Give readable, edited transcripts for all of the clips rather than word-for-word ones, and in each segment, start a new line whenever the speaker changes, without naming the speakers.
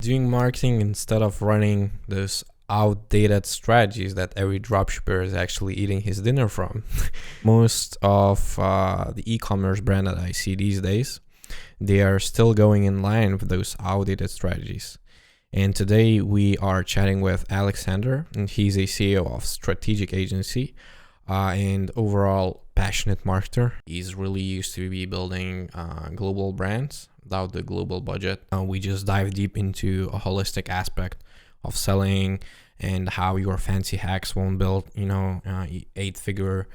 doing marketing instead of running those outdated strategies that every dropshipper is actually eating his dinner from. Most of the e-commerce brand that I see these days, they are still going in line with those outdated strategies. And today we are chatting with Alexander, and he's a CEO of strategic agency and overall passionate marketer. He's really used to be building global brands without the global budget. We just dive deep into a holistic aspect of selling and how your fancy hacks won't build, 8-figure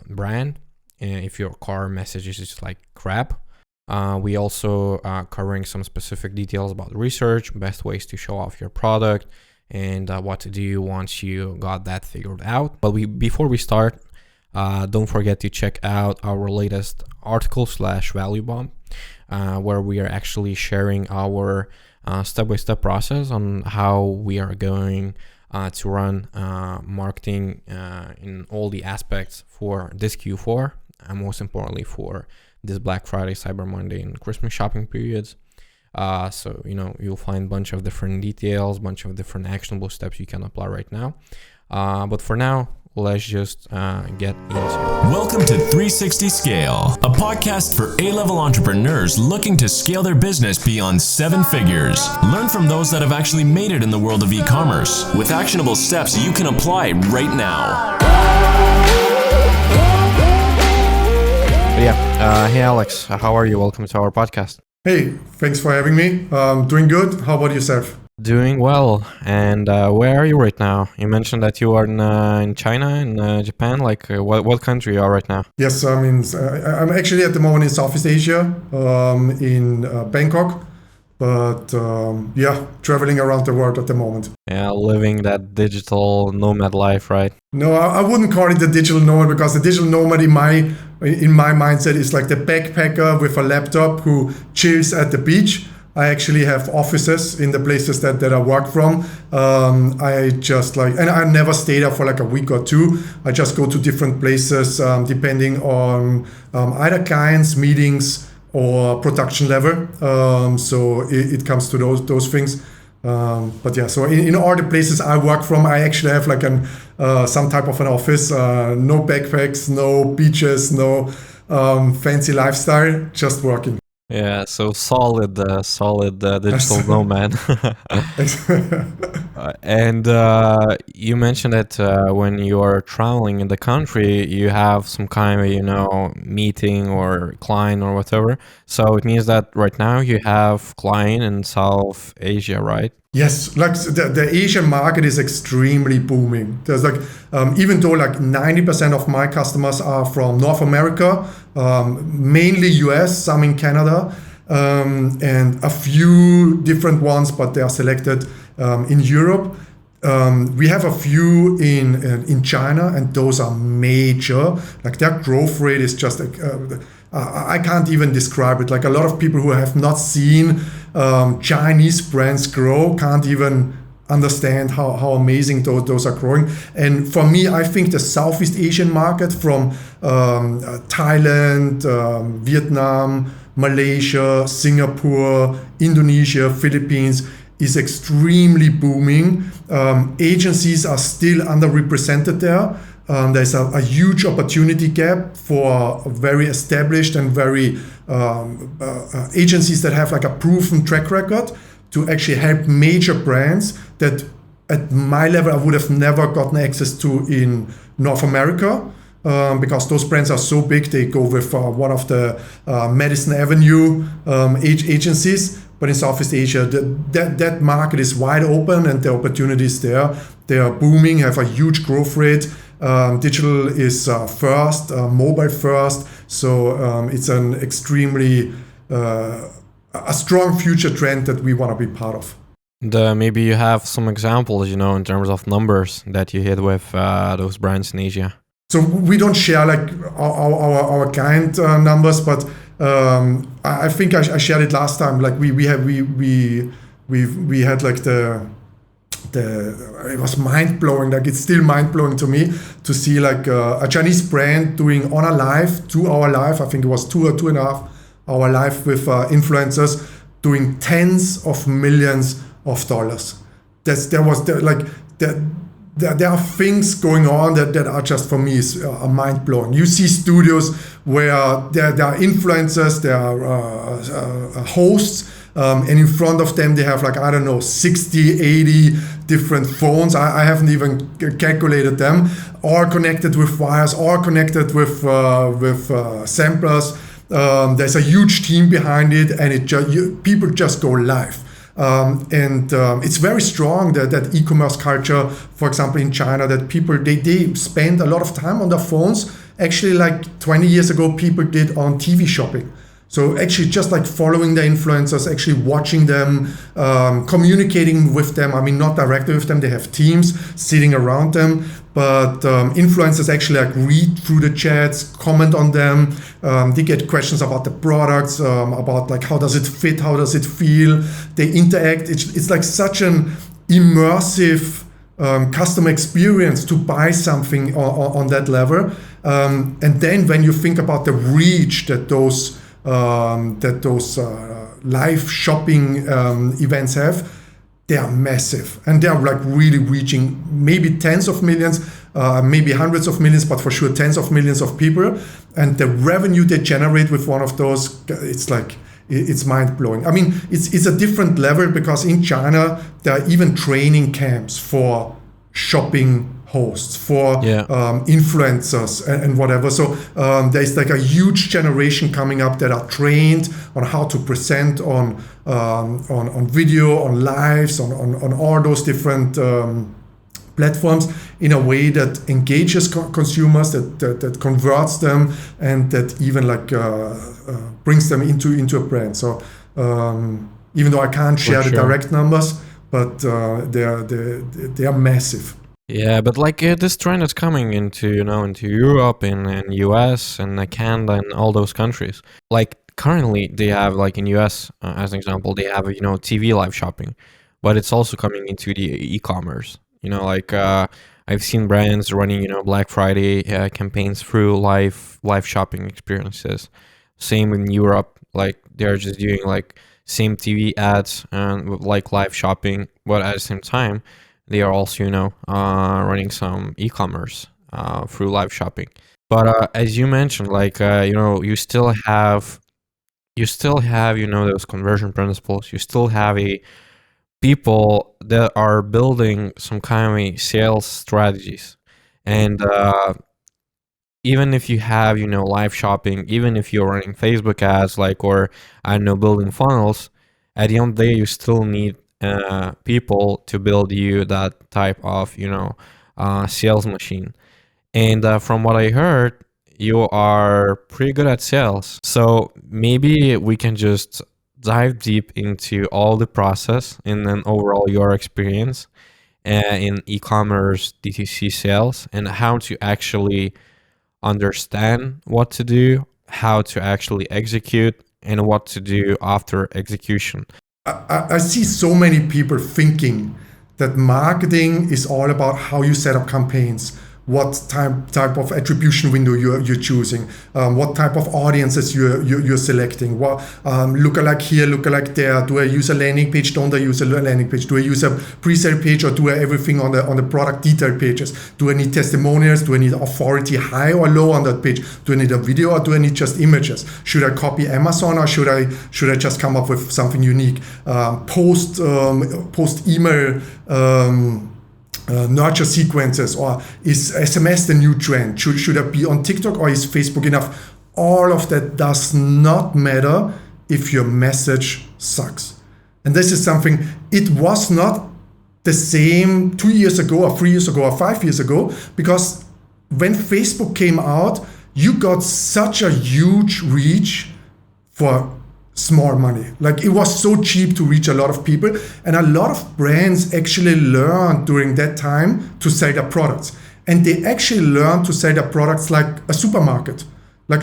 brand if your core message is just like crap. We also covering some specific details about research, best ways to show off your product, and what to do once you got that figured out. But before we start, don't forget to check out our latest article/value bomb, where we are actually sharing our step-by-step process on how we are going to run marketing in all the aspects for this Q4, and most importantly for this Black Friday, Cyber Monday, and Christmas shopping periods. So you'll find a bunch of different details, bunch of different actionable steps you can apply right now. But for now, let's just get into it.
Welcome to 360 Scale, a podcast for A-level entrepreneurs looking to scale their business beyond 7 figures. Learn from those that have actually made it in the world of e-commerce with actionable steps you can apply right now.
Hey Alex, how are you? Welcome to our podcast.
Hey, thanks for having me. Doing good. How about yourself?
Doing well. And where are you right now? You mentioned that you are in China and Japan. What country you are right now?
Yes, I'm actually at the moment in Southeast Asia, in Bangkok. But traveling around the world at the moment.
Yeah, living that digital nomad life, right?
No, I wouldn't call it the digital nomad, because the digital nomad in my mindset is like the backpacker with a laptop who chills at the beach. I actually have offices in the places that I work from. And I never stay there for like a week or two. I just go to different places depending on either clients, meetings, or production level. So it comes to those things. So in all the places I work from, I actually have like some type of an office. No backpacks, no beaches, no fancy lifestyle, just working.
Yeah, so solid digital nomad. And you mentioned that when you are traveling in the country, you have some kind of, meeting or client or whatever. So it means that right now you have client in South Asia, right?
Yes, like the Asian market is extremely booming. There's even though 90% of my customers are from North America, mainly US, some in Canada, and a few different ones, but they are selected in Europe. We have a few in China, and those are major. Like their growth rate is just I can't even describe it. Like a lot of people who have not seen Chinese brands grow can't even understand how amazing those are growing. And for me, I think the Southeast Asian market from Thailand, Vietnam, Malaysia, Singapore, Indonesia, Philippines is extremely booming. Agencies are still underrepresented there. There's a huge opportunity gap for very established and very agencies that have like a proven track record to actually help major brands that at my level I would have never gotten access to in North America, because those brands are so big. They go with one of the Madison Avenue agencies. But in Southeast Asia, that market is wide open and the opportunities there. They are booming, have a huge growth rate. Digital is first, mobile first. So it's an extremely a strong future trend that we want to be part of.
And maybe you have some examples, in terms of numbers that you hit with those brands in Asia.
So we don't share like our client numbers, but I think I shared it last time. Like we had like it was mind blowing. Like it's still mind blowing to me to see like a Chinese brand doing on a live 2-hour live. I think it was 2 or 2.5 hour live with influencers, doing tens of millions of dollars. There are things going on that are just, for me, are mind-blowing. You see studios where there are influencers, there are hosts, and in front of them they have 60, 80 different phones. I haven't even calculated them, all connected with wires, all connected with samplers. There's a huge team behind it, and people just go live. It's very strong that e-commerce culture, for example, in China, that people, they spend a lot of time on their phones. Actually, 20 years ago, people did on TV shopping. So actually just following the influencers, actually watching them, communicating with them. I mean, not directly with them. They have teams sitting around them, but influencers actually read through the chats, comment on them. They get questions about the products, about how does it fit, how does it feel. They interact. It's such an immersive customer experience to buy something on that level. And then when you think about the reach that those live shopping events have, they are massive, and they are really reaching maybe tens of millions, maybe hundreds of millions, but for sure tens of millions of people. And the revenue they generate with one of those, it's mind-blowing. I mean, it's a different level, because in China there are even training camps for shopping hosts, for influencers and whatever. So there's a huge generation coming up that are trained on how to present on video, on lives, on all those different platforms in a way that engages consumers, that converts them, and that even brings them into a brand. So even though I can't share the direct numbers, but they are massive.
Yeah, but this trend is coming into Europe and US and Canada and all those countries. Currently they have in US as an example, they have TV live shopping, but it's also coming into the e-commerce. I've seen brands running Black Friday campaigns through live shopping experiences. Same in Europe, they're just doing same TV ads and with live shopping, but at the same time they are also, running some e-commerce through live shopping. But as you mentioned, you still have those conversion principles. You still have people that are building some kind of sales strategies, and even if you have live shopping, even if you're running Facebook ads, or building funnels, at the end of the day, you still need people to build you that type of sales machine. And from what I heard, you are pretty good at sales. So maybe we can just dive deep into all the process and then overall your experience in e-commerce DTC sales, and how to actually understand what to do, how to actually execute, and what to do after execution.
I see so many people thinking that marketing is all about how you set up campaigns, what type of attribution window you're choosing, what type of audiences you're selecting, what lookalike here, lookalike there. Do I use a landing page? Don't I use a landing page? Do I use a pre-sale page, or do I everything on the product detail pages? Do I need testimonials? Do I need authority high or low on that page? Do I need a video, or do I need just images? Should I copy Amazon, or should I just come up with something unique? Post email nurture sequences, or is SMS the new trend? Should I be on TikTok, or is Facebook enough? All of that does not matter if your message sucks. And this is something, it was not the same 2 years ago or 3 years ago or 5 years ago, because when Facebook came out, you got such a huge reach for small money. It was so cheap to reach a lot of people, and a lot of brands actually learned during that time to sell their products. And they actually learned to sell their products like a supermarket,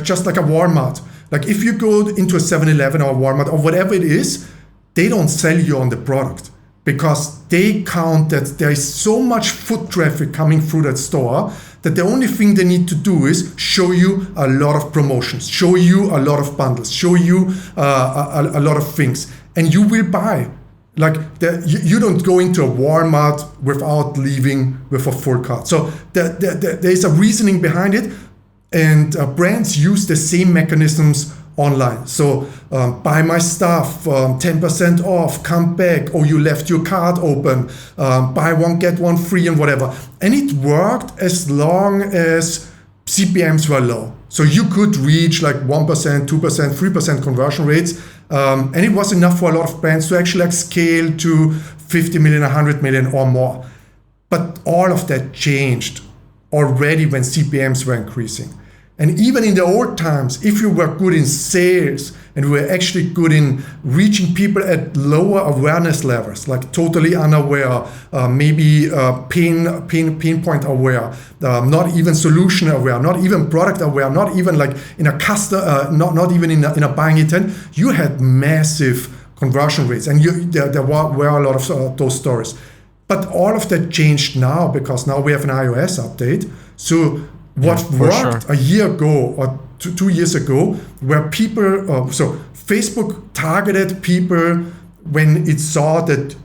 just like a Walmart. If you go into a 7-Eleven or a Walmart or whatever it is, they don't sell you on the product, because they count that there is so much foot traffic coming through that store that the only thing they need to do is show you a lot of promotions, show you a lot of bundles, show you a lot of things. and you will buy. Like you don't go into a Walmart without leaving with a full cart. So there's a reasoning behind it, and brands use the same mechanisms online. So buy my stuff, 10% off, come back, or you left your cart open, buy one, get one free, and whatever. And it worked as long as CPMs were low. So you could reach like 1%, 2%, 3% conversion rates. And it was enough for a lot of brands to actually like scale to 50 million, 100 million or more. But all of that changed already when CPMs were increasing. And even in the old times, if you were good in sales and were actually good in reaching people at lower awareness levels, like totally unaware, maybe pain point aware, not even solution aware, not even product aware, not even like in a not even in a buying intent, you had massive conversion rates, and there were a lot of those stories. But all of that changed now because now we have an iOS update. So what worked a year ago or 2 years ago, where people, so Facebook targeted people when it saw that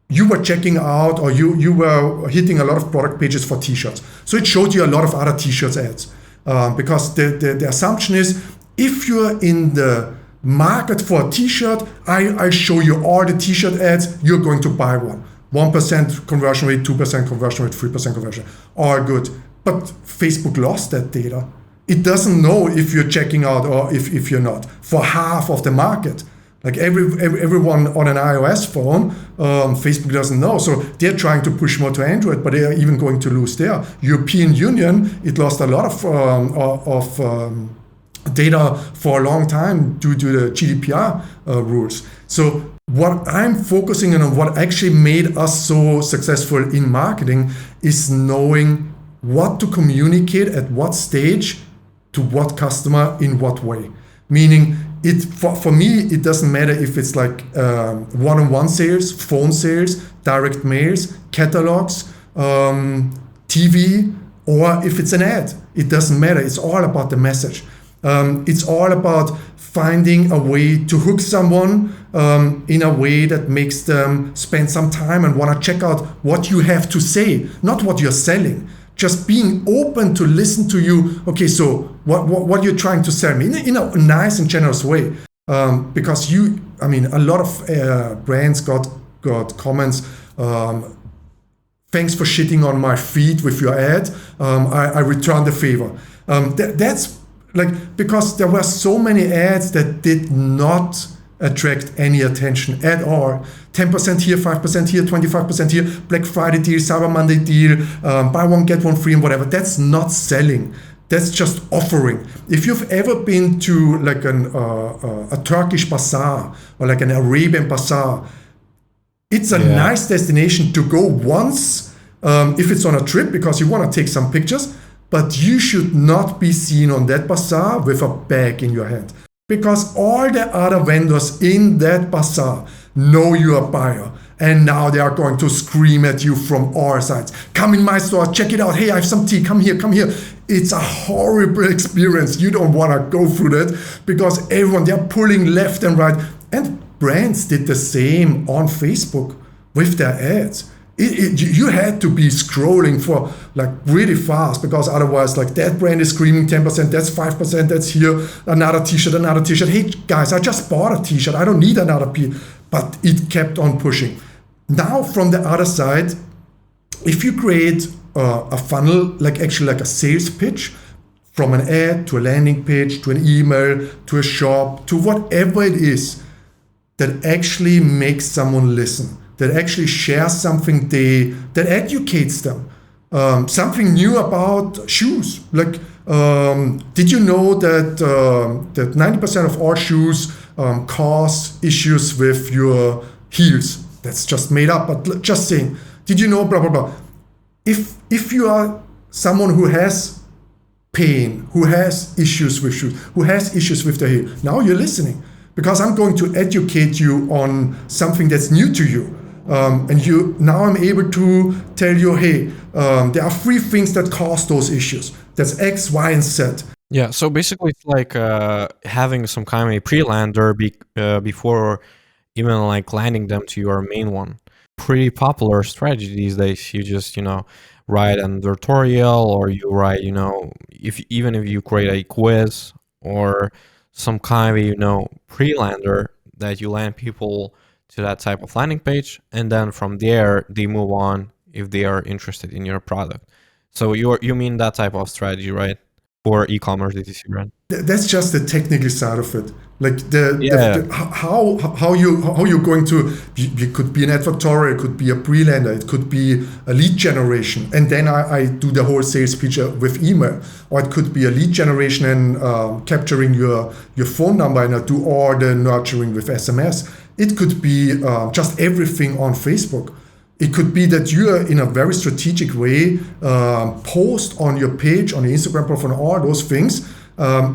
you were checking out or you were hitting a lot of product pages for t-shirts. So it showed you a lot of other t-shirts ads because the assumption is if you're in the market for a t-shirt, I show you all the t-shirt ads, you're going to buy one. 1% conversion rate, 2% conversion rate, 3% conversion, all good. But Facebook lost that data. It doesn't know if you're checking out or if you're not. For half of the market, like everyone on an iOS phone, Facebook doesn't know. So they're trying to push more to Android, but they are even going to lose there. European Union, it lost a lot of data for a long time due to the GDPR rules. So what I'm focusing on, what actually made us so successful in marketing, is knowing what to communicate at what stage to what customer in what way. Meaning, for me, it doesn't matter if it's like one-on-one sales, phone sales, direct mails, catalogs, TV, or if it's an ad. It doesn't matter. It's all about the message. It's all about finding a way to hook someone in a way that makes them spend some time and want to check out what you have to say, not what you're selling. Just being open to listen to you. Okay, so what you're trying to sell me in a nice and generous way, because a lot of brands got comments. Thanks for shitting on my feed with your ad. I returned the favor. That's like because there were so many ads that did not attract any attention at all. 10% here, 5% here, 25% here, Black Friday deal, Cyber Monday deal, buy one, get one free and whatever. That's not selling. That's just offering. If you've ever been to like a Turkish bazaar or like an Arabian bazaar, it's a nice destination to go once if it's on a trip because you want to take some pictures, but you should not be seen on that bazaar with a bag in your hand. Because all the other vendors in that bazaar know you're a buyer. And now they are going to scream at you from all sides. Come in my store, check it out. Hey, I have some tea. Come here, come here. It's a horrible experience. You don't want to go through that because they're pulling left and right. And brands did the same on Facebook with their ads. You had to be scrolling for like really fast because otherwise like that brand is screaming 10%, that's 5%, that's here, another t-shirt. Hey guys, I just bought a t-shirt. I don't need another but it kept on pushing. Now from the other side, if you create a funnel, like actually like a sales pitch from an ad to a landing page, to an email, to a shop, to whatever it is that actually makes someone listen, that actually shares something that educates them. Something new about shoes. Like, did you know that 90% of all shoes cause issues with your heels? That's just made up, but just saying. Did you know blah, blah, blah. If you are someone who has pain, who has issues with shoes, who has issues with the heel, now you're listening. Because I'm going to educate you on something that's new to you. Now I'm able to tell you, hey, there are 3 things that cause those issues. That's X, Y, and Z.
Yeah, so basically it's like having some kind of a pre-lander before even like landing them to your main one. Pretty popular strategy these days. You just, write an tutorial, or you write, if you create a quiz or some kind of, pre-lander that you land people to that type of landing page, and then from there they move on if they are interested in your product. So you mean that type of strategy, right? For e-commerce DTC brand.
That's just the technical side of it. Like how you're going to, you could be an advertorial, it could be a pre-lander, it could be a lead generation, and then I do the whole sales pitch with email, or it could be a lead generation and capturing your phone number, and I do all the nurturing with SMS. It could be just everything on Facebook. It could be that you are in a very strategic way post on your page, on your Instagram profile, all those things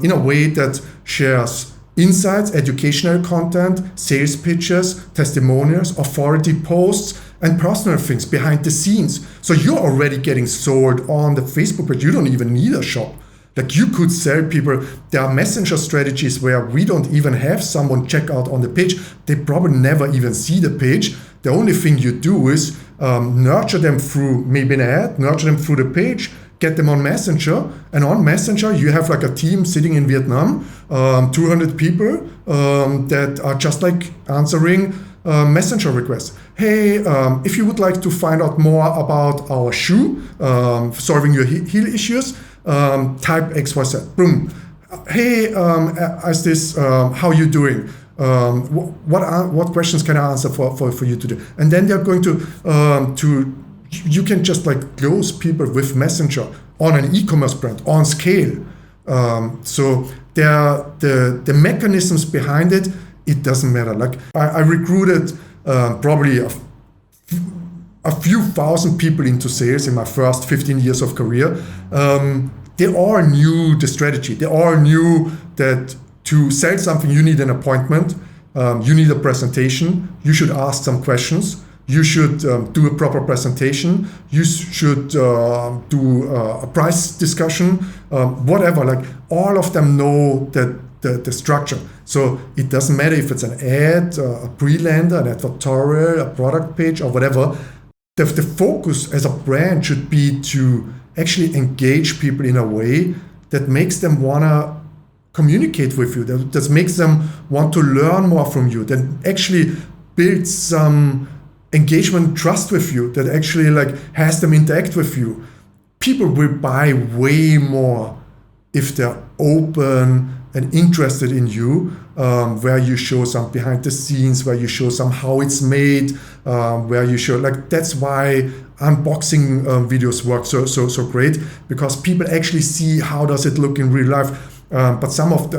in a way that shares insights, educational content, sales pitches, testimonials, authority posts, and personal things behind the scenes. So you're already getting sold on the Facebook page. You don't even need a shop. Like you could sell people. There are messenger strategies where we don't even have someone check out on the page. They probably never even see the page. The only thing you do is nurture them through maybe an ad, nurture them through the page, get them on Messenger. And on Messenger, you have like a team sitting in Vietnam, 200 people that are just like answering Messenger requests. Hey, if you would like to find out more about our shoe, solving your heel issues, type XYZ. Boom. Hey, Aistis, how you doing? What questions can I answer for you today? And then they're going to you can just like close people with Messenger on an e-commerce brand on scale. So the mechanisms behind it, it doesn't matter. Like I recruited probably a few thousand people into sales in my first 15 years of career. They all knew the strategy. They all knew that to sell something, you need an appointment, you need a presentation, you should ask some questions, you should do a proper presentation, you should do a price discussion, whatever. Like all of them know that the structure. So it doesn't matter if it's an ad, a pre-lander, an advertorial, a product page, or whatever. The focus as a brand should be to actually engage people in a way that makes them wanna communicate with you, that makes them want to learn more from you, that actually builds some engagement, trust with you, that actually like has them interact with you. People will buy way more if they're open and interested in you, where you show some behind the scenes, where you show some how it's made, where you show, like, that's why unboxing videos work so great, because people actually see how does it look in real life. But some of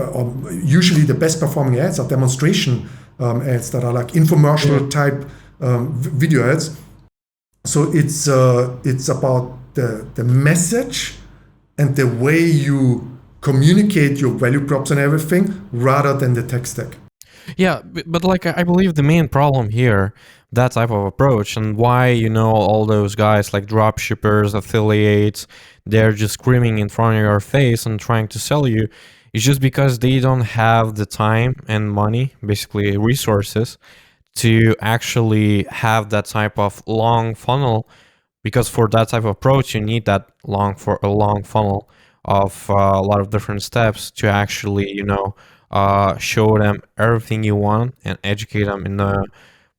usually the best performing ads are demonstration ads that are like infomercial type video ads. So it's about the message and the way you communicate your value props and everything rather than the tech stack.
Yeah, but like I believe the main problem here, that type of approach, and why all those guys like dropshippers, affiliates, they're just screaming in front of your face and trying to sell you, is just because they don't have the time and money, basically resources, to actually have that type of long funnel. Because for that type of approach, you need that long funnel of a lot of different steps to actually show them everything you want and educate them in a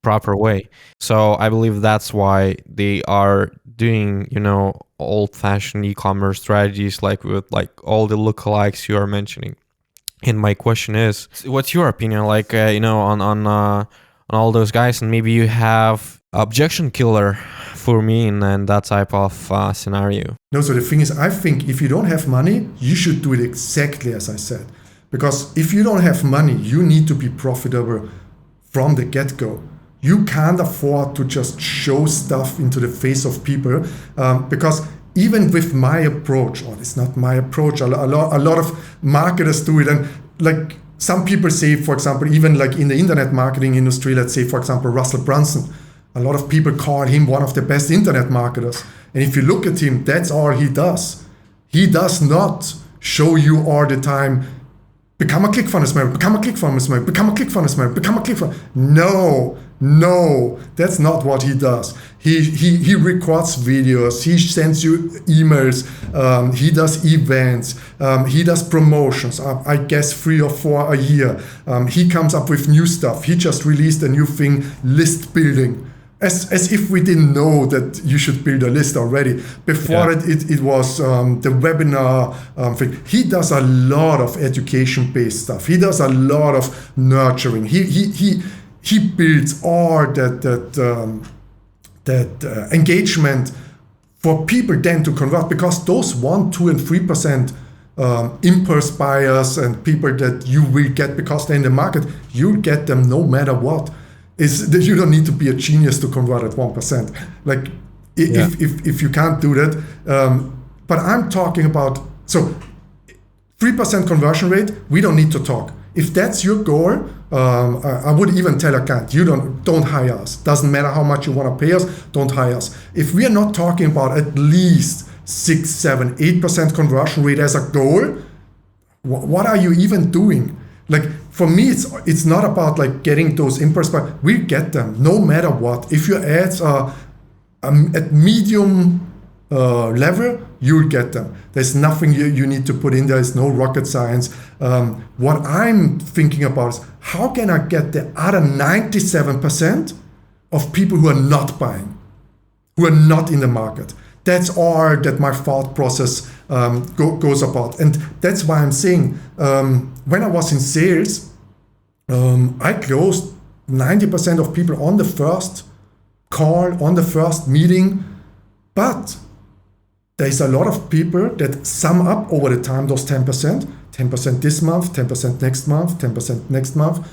proper way. So I believe that's why they are doing old-fashioned e-commerce strategies, like with like all the lookalikes you are mentioning. And my question is, what's your opinion, like on all those guys? And maybe you have objection killer for me in that type of scenario.
No, so the thing is, I think if you don't have money, you should do it exactly as I said. Because if you don't have money, you need to be profitable from the get-go. You can't afford to just show stuff into the face of people, because even with my approach, or it's not my approach, a lot of marketers do it. And like some people say, for example, even like in the internet marketing industry, let's say, for example, Russell Brunson, a lot of people call him one of the best internet marketers. And if you look at him, that's all he does. He does not show you all the time become a ClickFunnels member, become a ClickFunnels member, become a ClickFunnels member, become a ClickFunnels. No, that's not what he does. He records videos, he sends you emails, he does events, he does promotions, I guess 3 or 4 a year. He comes up with new stuff. He just released a new thing, list building. As if we didn't know that you should build a list already. Before it was the webinar thing. He does a lot of education-based stuff. He does a lot of nurturing. He builds all that engagement for people then to convert, because those 1%, 2%, and 3% impulse buyers and people that you will get because they're in the market, you'll get them no matter what. Is that you don't need to be a genius to convert at 1%. Like if you can't do that, but I'm talking about 3% conversion rate. We don't need to talk. If that's your goal, I would even tell a client, don't hire us. Doesn't matter how much you want to pay us, don't hire us. If we are not talking about at least 6, 7, 8% conversion rate as a goal, what are you even doing? Like for me, it's not about like getting those impulse, but we get them no matter what. If your ads are at medium level, you'll get them. There's nothing you need to put in there. It's no rocket science. What I'm thinking about is how can I get the other 97% of people who are not buying, who are not in the market. That's all that my thought process goes about. And that's why I'm saying, when I was in sales, I closed 90% of people on the first call, on the first meeting. But there's a lot of people that sum up over the time, those 10%, 10% this month, 10% next month, 10% next month,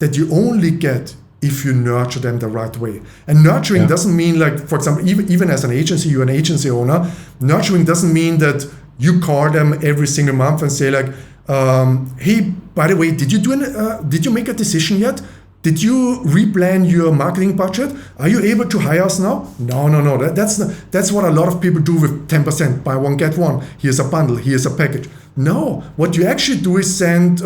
that you only get if you nurture them the right way. And nurturing doesn't mean like, for example, even as an agency, you're an agency owner, nurturing doesn't mean that you call them every single month and say like, hey, by the way, did you make a decision yet? Did you replan your marketing budget? Are you able to hire us now? No. That's what a lot of people do with 10%. Buy one, get one. Here's a bundle. Here's a package. No, what you actually do is send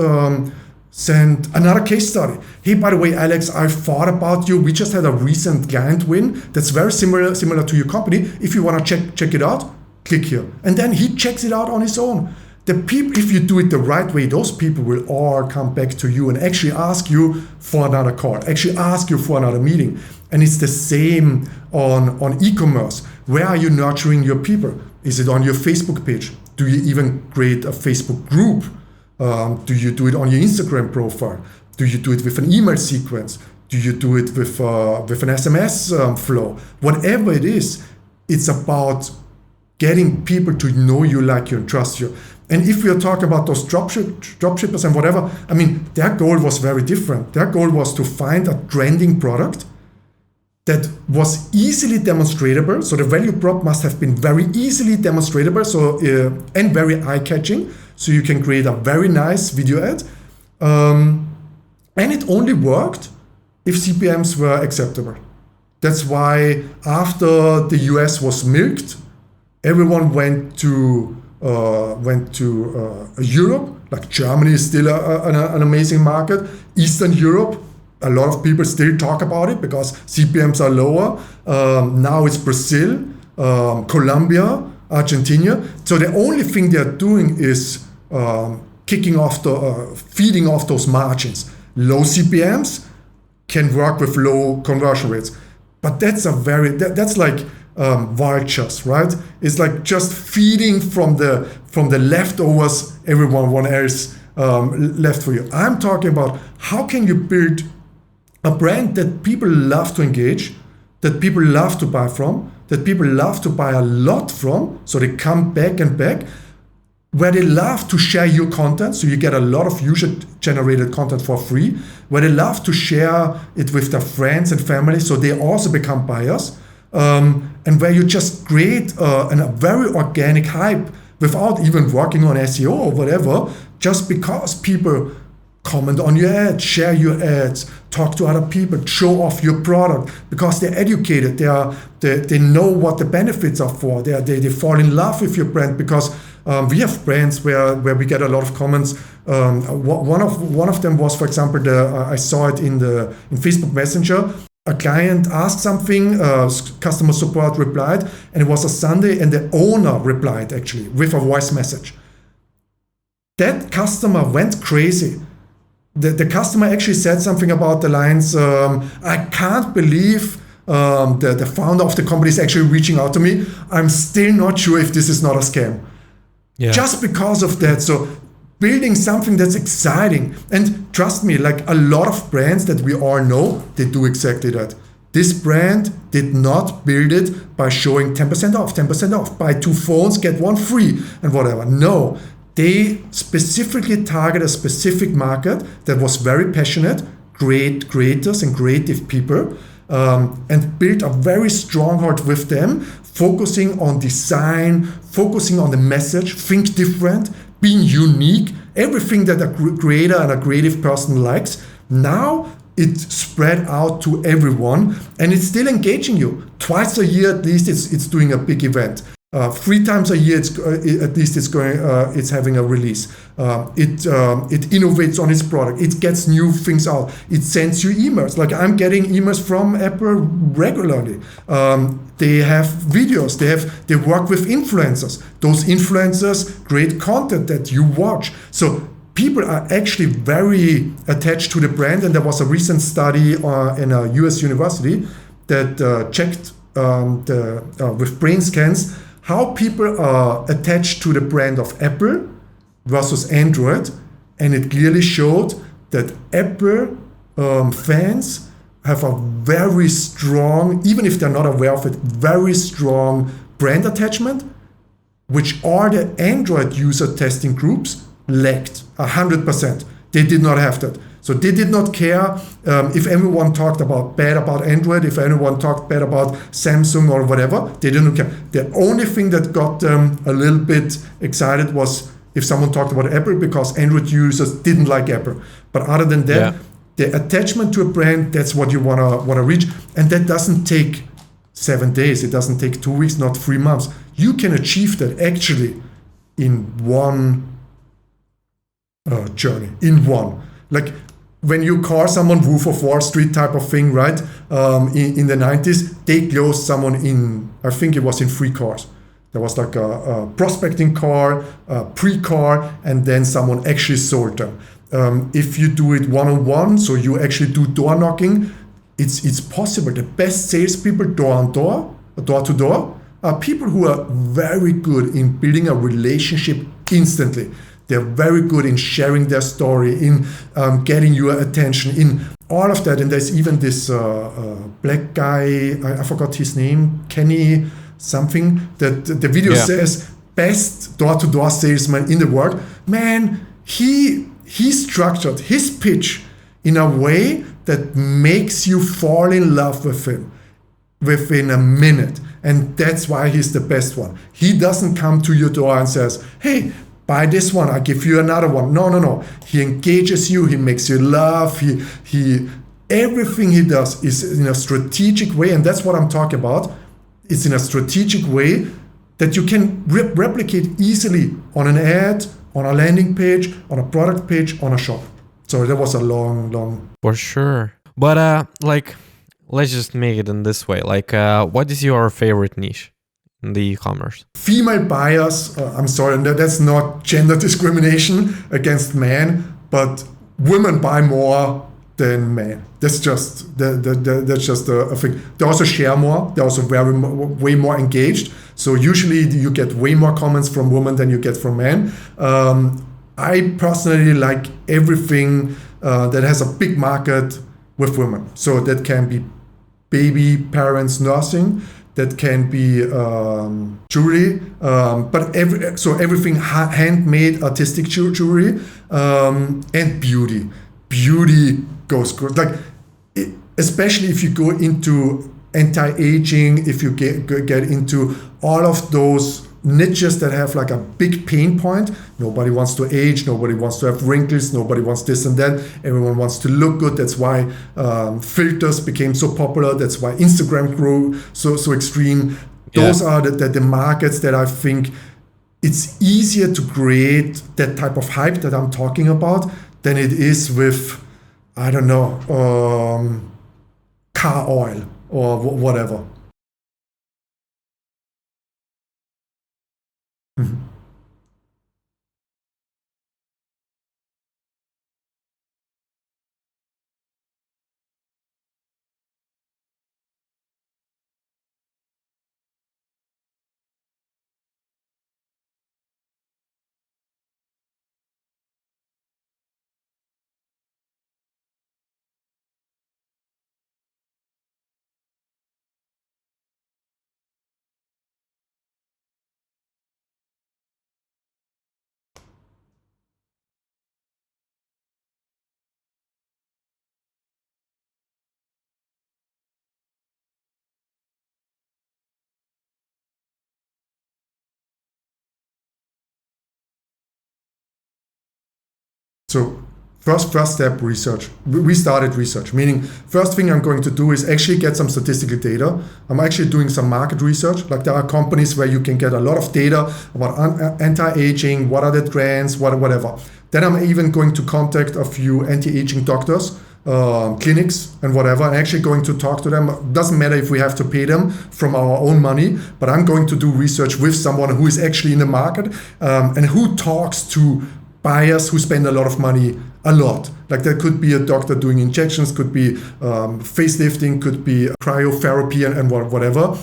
another case study. Hey, by the way, Alex, I thought about you. We just had a recent client win that's very similar to your company. If you want to check it out, click here. And then he checks it out on his own. The people, if you do it the right way, those people will all come back to you and actually ask you for another call, actually ask you for another meeting. And it's the same on e-commerce. Where are you nurturing your people? Is it on your Facebook page? Do you even create a Facebook group? Do you do it on your Instagram profile? Do you do it with an email sequence? Do you do it with an SMS flow? Whatever it is, it's about getting people to know you, like you, and trust you. And if we are talking about those dropshippers and whatever, I mean, their goal was very different. Their goal was to find a trending product that was easily demonstratable. So the value prop must have been very easily demonstratable, and very eye-catching. So you can create a very nice video ad. And it only worked if CPMs were acceptable. That's why after the US was milked, everyone went to Europe. Like Germany is still an amazing market. Eastern Europe, a lot of people still talk about it because CPMs are lower. Now it's Brazil, Colombia, Argentina. So the only thing they're doing is feeding off those margins. Low CPMs can work with low conversion rates, but that's like vultures, right? It's like just feeding from the leftovers everyone else left for you. I'm talking about how can you build a brand that people love to engage, that people love to buy from, that people love to buy a lot from, so they come back and back, where they love to share your content, so you get a lot of user-generated content for free, where they love to share it with their friends and family, so they also become buyers, and where you just create a very organic hype without even working on SEO or whatever, just because people comment on your ads, share your ads, talk to other people, show off your product, because they're educated, they know what the benefits are for, they fall in love with your brand, because we have brands where we get a lot of comments, One of them was, for example, I saw it in Facebook Messenger. A client asked something, customer support replied, and it was a Sunday, and the owner replied actually with a voice message. That customer went crazy. The customer actually said something about the lines, I can't believe the founder of the company is actually reaching out to me. I'm still not sure if this is not a scam. Yeah. Just because of that. So building something that's exciting. And trust me, like a lot of brands that we all know, they do exactly that. This brand did not build it by showing 10% off, buy 2 phones, get 1 free and whatever. No, they specifically target a specific market that was very passionate, great creators and creative people, and built a very stronghold with them, focusing on design, focusing on the message, think different, being unique, everything that a creator and a creative person likes. Now it spread out to everyone, and it's still engaging you. Twice a year at least it's doing a big event. 3 times a year it's having a release. It innovates on its product. It gets new things out. It sends you emails. Like I'm getting emails from Apple regularly. They have videos. They work with influencers. Those influencers create content that you watch. So people are actually very attached to the brand. And there was a recent study in a US university that checked with brain scans how people are attached to the brand of Apple versus Android. And it clearly showed that Apple fans have a very strong, even if they're not aware of it, very strong brand attachment, which all the Android user testing groups lacked 100%. They did not have that. So they did not care if everyone talked bad about Android, if anyone talked bad about Samsung or whatever. They didn't care. The only thing that got them a little bit excited was if someone talked about Apple, because Android users didn't like Apple. But other than that, the attachment to a brand, that's what you wanna reach, and that doesn't take 7 days. It doesn't take 2 weeks, not 3 months. You can achieve that actually in one journey. In one, like. When you call someone Wolf of Wall Street type of thing, right? In the 90s, they closed someone in, I think it was in 3 cars. There was like a prospecting car, a pre-car, and then someone actually sold them. If you do it one-on-one, so you actually do door knocking, it's possible. The best salespeople door-to-door, are people who are very good in building a relationship instantly. They're very good in sharing their story, in getting your attention, in all of that. And there's even this black guy, I forgot his name, Kenny something, that the video says, best door-to-door salesman in the world. Man, he structured his pitch in a way that makes you fall in love with him within a minute. And that's why he's the best one. He doesn't come to your door and says, hey, buy this one, I give you another one. No. He engages you, he makes you laugh, he everything he does is in a strategic way, and that's what I'm talking about. It's in a strategic way that you can replicate easily on an ad, on a landing page, on a product page, on a shop. So that was a long.
For sure. But let's just make it in this way. What is your favorite niche in the e-commerce?
Female buyers, I'm sorry, that's not gender discrimination against men, but women buy more than men. That's just a thing. They also share more. They're also way more engaged. So usually you get way more comments from women than you get from men. I personally like everything that has a big market with women. So that can be baby parents nursing. That can be jewelry, but everything handmade artistic jewelry, and beauty. Beauty goes good. Especially if you go into anti-aging, if you get into all of those niches that have like a big pain point. Nobody wants to age, nobody wants to have wrinkles, nobody wants this and that. Everyone wants to look good. That's why filters became so popular. That's why Instagram grew so extreme. Those are the markets that I think it's easier to create that type of hype that I'm talking about than it is with, I don't know, car oil or whatever. Mhm. So first step, research. We started research, meaning first thing I'm going to do is actually get some statistical data. I'm actually doing some market research. Like there are companies where you can get a lot of data about anti-aging, what are the trends, whatever. Then I'm even going to contact a few anti-aging doctors, clinics and whatever. I'm actually going to talk to them. Doesn't matter if we have to pay them from our own money, but I'm going to do research with someone who is actually in the market and who talks to buyers who spend a lot of money a lot. Like there could be a doctor doing injections, could be facelifting, could be cryotherapy and whatever.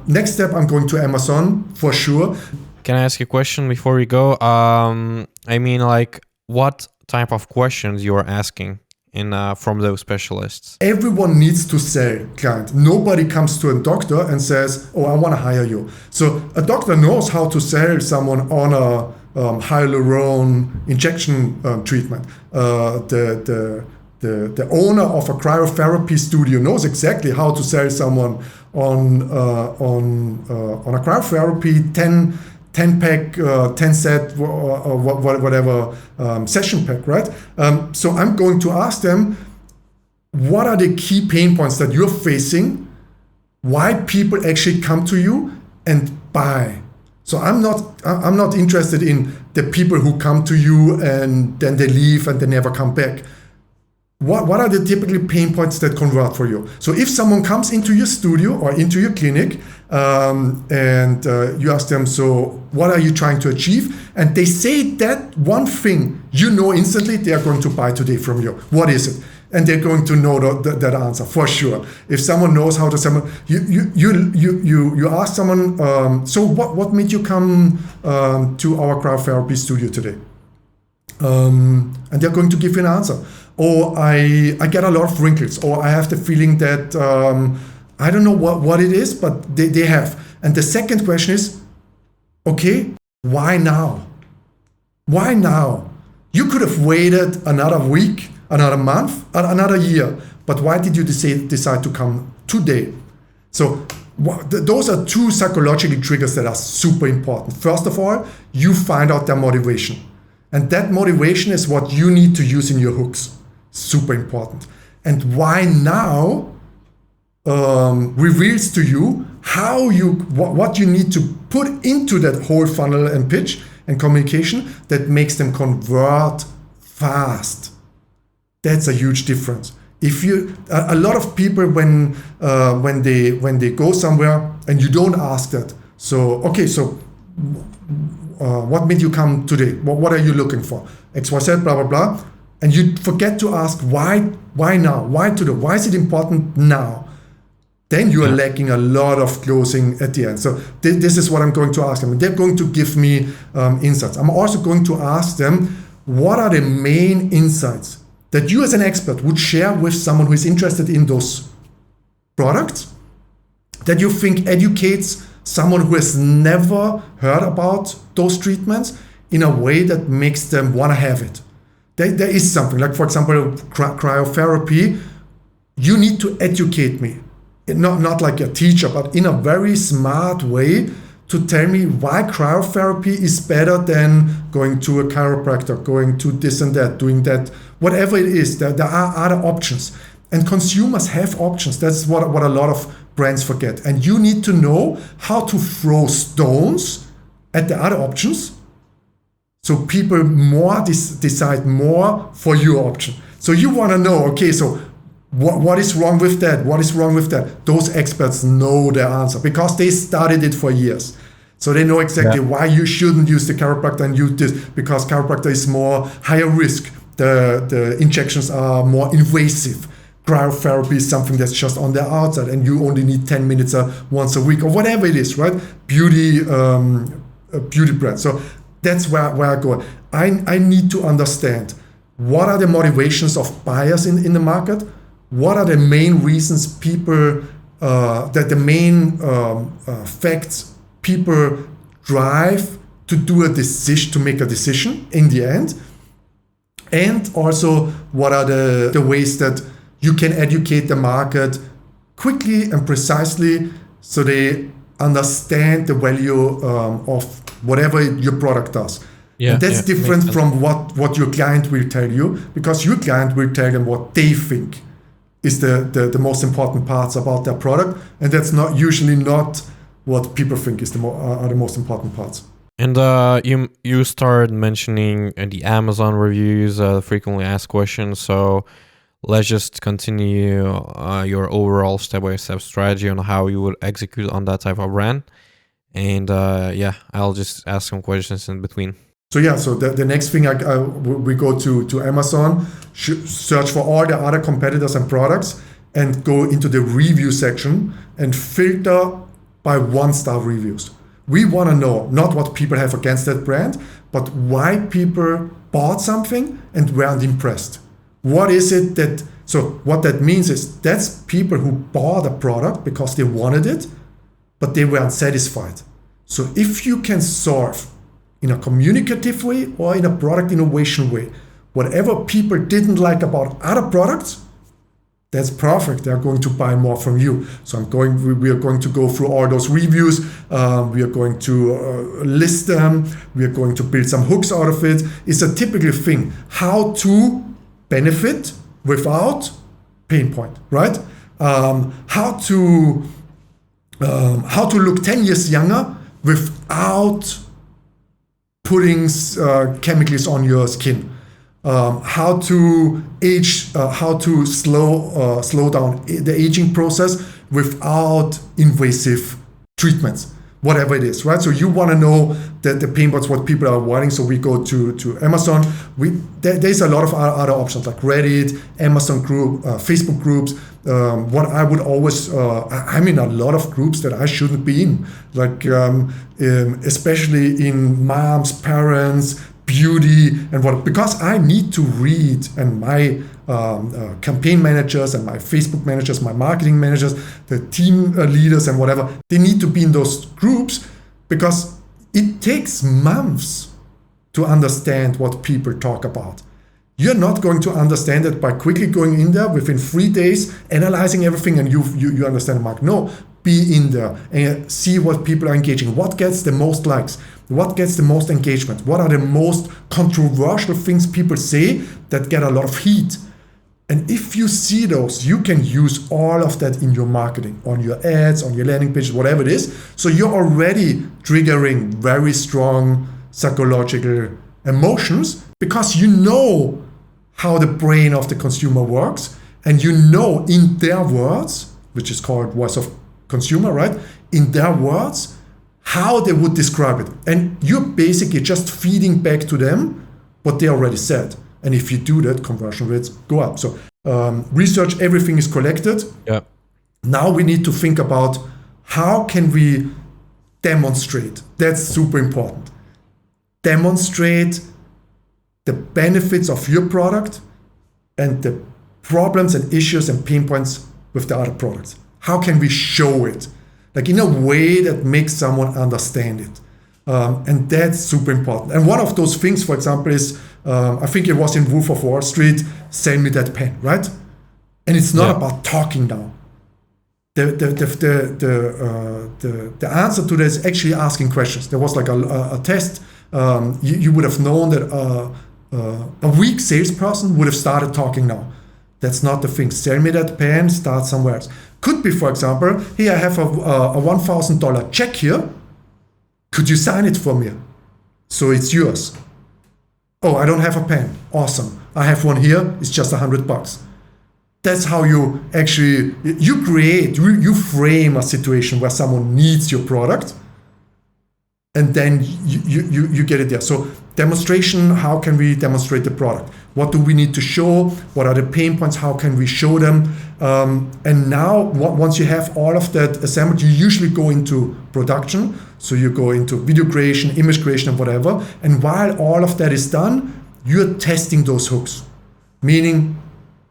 Next step, I'm going to Amazon for sure.
Can I ask you a question before we go? I mean, like, what type of questions you're asking from those specialists?
Everyone needs to sell, client. Nobody comes to a doctor and says, "Oh, I want to hire you." So a doctor knows how to sell someone on a hyaluronic injection treatment. The owner of a cryotherapy studio knows exactly how to sell someone on a cryotherapy 10 pack, 10 set, or whatever session pack, right? So I'm going to ask them, what are the key pain points that you're facing? Why people actually come to you and buy? So I'm not interested in the people who come to you and then they leave and they never come back. What are the typical pain points that convert for you? So if someone comes into your studio or into your clinic and you ask them, so what are you trying to achieve? And they say that one thing, you know instantly they are going to buy today from you. What is it? And they're going to know that answer for sure. If someone knows how to sell, you ask someone, so what made you come to our cryotherapy studio today? And they're going to give you an answer. Or I get a lot of wrinkles, or I have the feeling that I don't know what it is, but they have. And the second question is, okay, why now? Why now? You could have waited another week, another month, another year, but why did you decide to come today? So those are two psychological triggers that are super important. First of all, you find out their motivation. And that motivation is what you need to use in your hooks. Super important. And why now reveals to you what you need to put into that whole funnel and pitch and communication that makes them convert fast. That's a huge difference. If a lot of people when they go somewhere and you don't ask that. So okay, so what made you come today? What are you looking for? XYZ, blah blah blah. And you forget to ask why now? Why today? Why is it important now? Then you are lacking a lot of closing at the end. So this is what I'm going to ask them. They're going to give me insights. I'm also going to ask them, what are the main insights that you as an expert would share with someone who is interested in those products that you think educates someone who has never heard about those treatments in a way that makes them want to have it. There is something, like for example, cryotherapy, you need to educate me. Not like a teacher, but in a very smart way to tell me why cryotherapy is better than going to a chiropractor, going to this and that, doing that, whatever it is. There are other options. And consumers have options. That's what a lot of brands forget. And you need to know how to throw stones at the other options. So people more decide more for your option. So you want to know, okay, so what is wrong with that? What is wrong with that? Those experts know the answer because they studied it for years. So they know exactly why you shouldn't use the chiropractor and use this, because chiropractor is more higher risk. The injections are more invasive. Cryotherapy is something that's just on the outside and you only need 10 minutes once a week or whatever it is, right? Beauty brand. So that's where I go. I need to understand what are the motivations of buyers in the market. What are the main reasons people, that the main facts people drive to do a decision, to make a decision in the end? And also, what are the ways that you can educate the market quickly and precisely so they understand the value of whatever your product does. Yeah, and that's different from what your client will tell you, because your client will tell them what they think is the most important parts about their product, and that's not usually not what people think is are the most important parts.
And you started mentioning the Amazon reviews, frequently asked questions. So let's just continue your overall step-by-step strategy on how you would execute on that type of brand. And I'll just ask some questions in between.
So the next thing we go to Amazon, search for all the other competitors and products, and go into the review section and filter by 1-star reviews. We want to know not what people have against that brand, but why people bought something and weren't impressed. What is it that, so what that means is that's people who bought a product because they wanted it, but they weren't satisfied. So if you can solve in a communicative way or in a product innovation way, whatever people didn't like about other products, that's perfect. They're going to buy more from you. So we are going to go through all those reviews. We are going to list them. We are going to build some hooks out of it. It's a typical thing. How to benefit without pain point, right? How to look 10 years younger without putting chemicals on your skin. How to age, how to slow down the aging process without invasive treatments, whatever it is, right? So you want to know the pain points, what people are wanting. So we go to Amazon. There's a lot of other options like Reddit, Amazon group, Facebook groups. What I would always, I'm in a lot of groups that I shouldn't be in, like especially in moms, parents, beauty, and what, because I need to read, and my campaign managers and my Facebook managers, my marketing managers, the team leaders and whatever, they need to be in those groups because it takes months to understand what people talk about. You're not going to understand it by quickly going in there within 3 days, analyzing everything, and you understand the market. No, be in there and see what people are engaging. What gets the most likes? What gets the most engagement? What are the most controversial things people say that get a lot of heat? And if you see those, you can use all of that in your marketing, on your ads, on your landing pages, whatever it is. So you're already triggering very strong psychological emotions because you know how the brain of the consumer works, and you know in their words, which is called voice of consumer, right? In their words, how they would describe it. And you're basically just feeding back to them what they already said. And if you do that, conversion rates go up. So research, everything is collected.
Yeah.
Now we need to think about how can we demonstrate. That's super important. Demonstrate the benefits of your product and the problems and issues and pain points with the other products. How can we show it? Like in a way that makes someone understand it. And that's super important. And one of those things, for example, is, I think it was in Wolf of Wall Street, sell me that pen, right? And it's not about talking now. The answer to that is actually asking questions. There was like a test. You would have known that a weak salesperson would have started talking now. That's not the thing. Sell me that pen, start somewhere else. Could be, for example, hey, I have a $1,000 check here. Could you sign it for me? So it's yours. Oh, I don't have a pen. Awesome. I have one here. It's just $100. That's how you actually, you frame a situation where someone needs your product, and then you get it there. So demonstration, how can we demonstrate the product? What do we need to show? What are the pain points? How can we show them? And now, once you have all of that assembled, you usually go into production. So you go into video creation, image creation, and whatever. And while all of that is done, you're testing those hooks. Meaning,